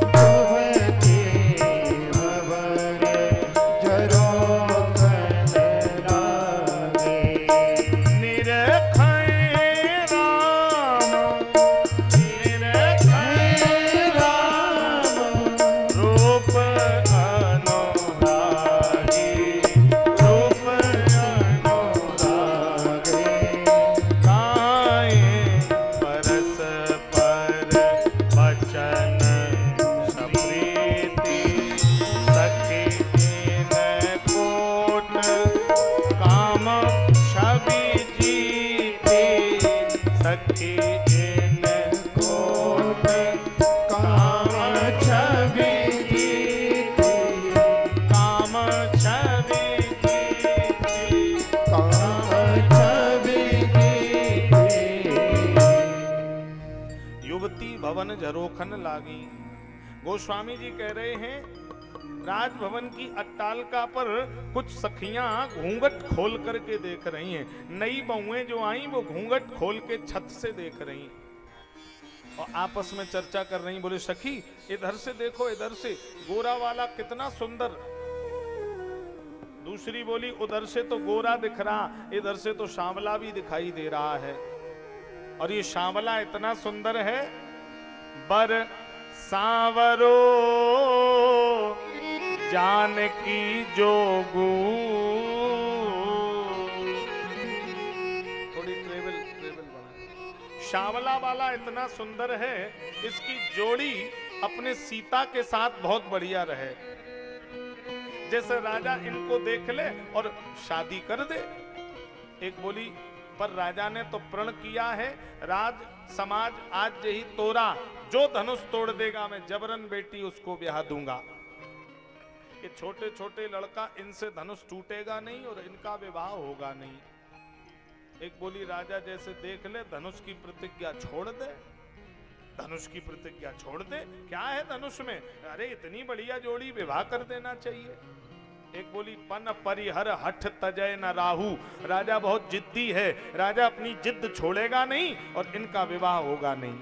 S2: जुबती भवन झरोखन लागी।
S1: निरखै राम रूप अनुरागी, रूप अनुरागी, गाए परस्पर वचन सप्रीति, सखी इन कोट काम छवि जीती, सखी इन कोट काम छवि जीती, काम छवि जीती,
S2: काम छवि जीती।
S1: युवती भवन झरोखन लागी। गोस्वामी जी कह रहे हैं राजभवन की अट्टालिका पर कुछ सखियां घूंघट खोल करके देख रही हैं। नई बहुएं जो आई वो घूंघट खोल के छत से देख रही और आपस में चर्चा कर रही। बोले सखी इधर से देखो, इधर से गोरा वाला कितना सुंदर। दूसरी बोली उधर से तो गोरा दिख रहा, इधर से तो सांवला भी दिखाई दे रहा है। और ये सांवला इतना सुंदर है, बर सांवरो जानकी जोगू। थोड़ी ट्रेवल बना। सांवला वाला इतना सुंदर है, इसकी जोड़ी अपने सीता के साथ बहुत बढ़िया रहे। जैसे राजा इनको देख ले और शादी कर दे। एक बोली पर राजा ने तो प्रण किया है, राज समाज आज यही तोरा, जो धनुष तोड़ देगा मैं जबरन बेटी उसको ब्याह दूंगा। ये छोटे छोटे लड़का, इनसे धनुष टूटेगा नहीं और इनका विवाह होगा नहीं। एक बोली राजा जैसे देख ले धनुष की प्रतिज्ञा छोड़ दे, धनुष की प्रतिज्ञा छोड़ दे। क्या है धनुष में? अरे इतनी बढ़िया जोड़ी, विवाह कर देना चाहिए। एक बोली पन परिहर हठ तजय न राहु, राजा बहुत जिद्दी है, राजा अपनी जिद्द छोड़ेगा नहीं और इनका विवाह होगा नहीं।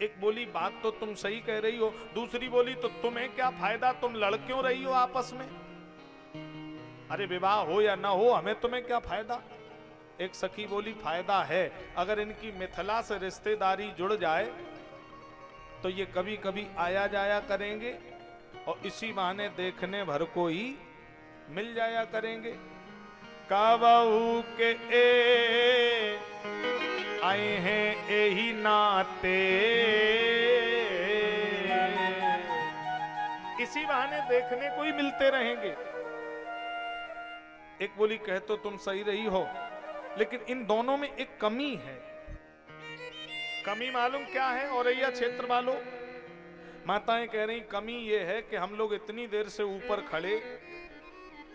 S1: एक बोली बात तो तुम सही कह रही हो। दूसरी बोली तो तुम्हें क्या फायदा, तुम लड़ क्यों रही हो आपस में? अरे विवाह हो या ना हो हमें तुम्हें क्या फायदा। एक सखी बोली फायदा है, अगर इनकी मिथिला से रिश्तेदारी जुड़ जाए तो ये कभी कभी आया जाया करेंगे और इसी बहाने देखने भर को ही मिल जाया करेंगे। काबू के आए हैं यही नाते, इसी बहाने देखने को ही मिलते रहेंगे। एक बोली कह तो तुम सही रही हो, लेकिन इन दोनों में एक कमी है। कमी मालूम क्या है औरैया क्षेत्र वालों? माताएं कह रही कमी ये है कि हम लोग इतनी देर से ऊपर खड़े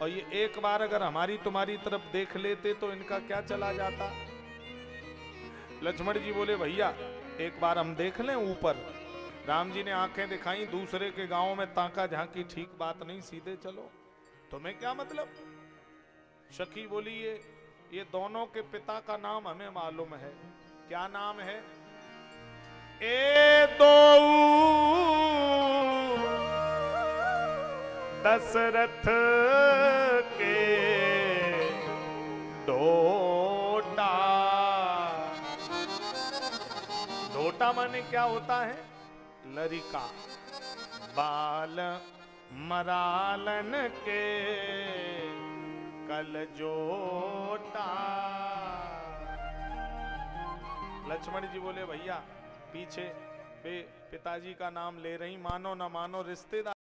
S1: और ये एक बार अगर हमारी तुम्हारी तरफ देख लेते तो इनका क्या चला जाता। लक्ष्मण जी बोले भैया एक बार हम देख लें ऊपर। राम जी ने आंखें दिखाई, दूसरे के गांव में ताका झांकी, ठीक बात नहीं, सीधे चलो। तुम्हें क्या मतलब? सखी बोली ये दोनों के पिता का नाम हमें मालूम है। क्या नाम है? ए दो दशरथ के डोटा। डोटा माने क्या होता है? लरिका। बाल मरालन के कल जोटा। लक्ष्मण जी बोले भैया पीछे पिताजी का नाम ले रही, मानो ना मानो रिश्तेदार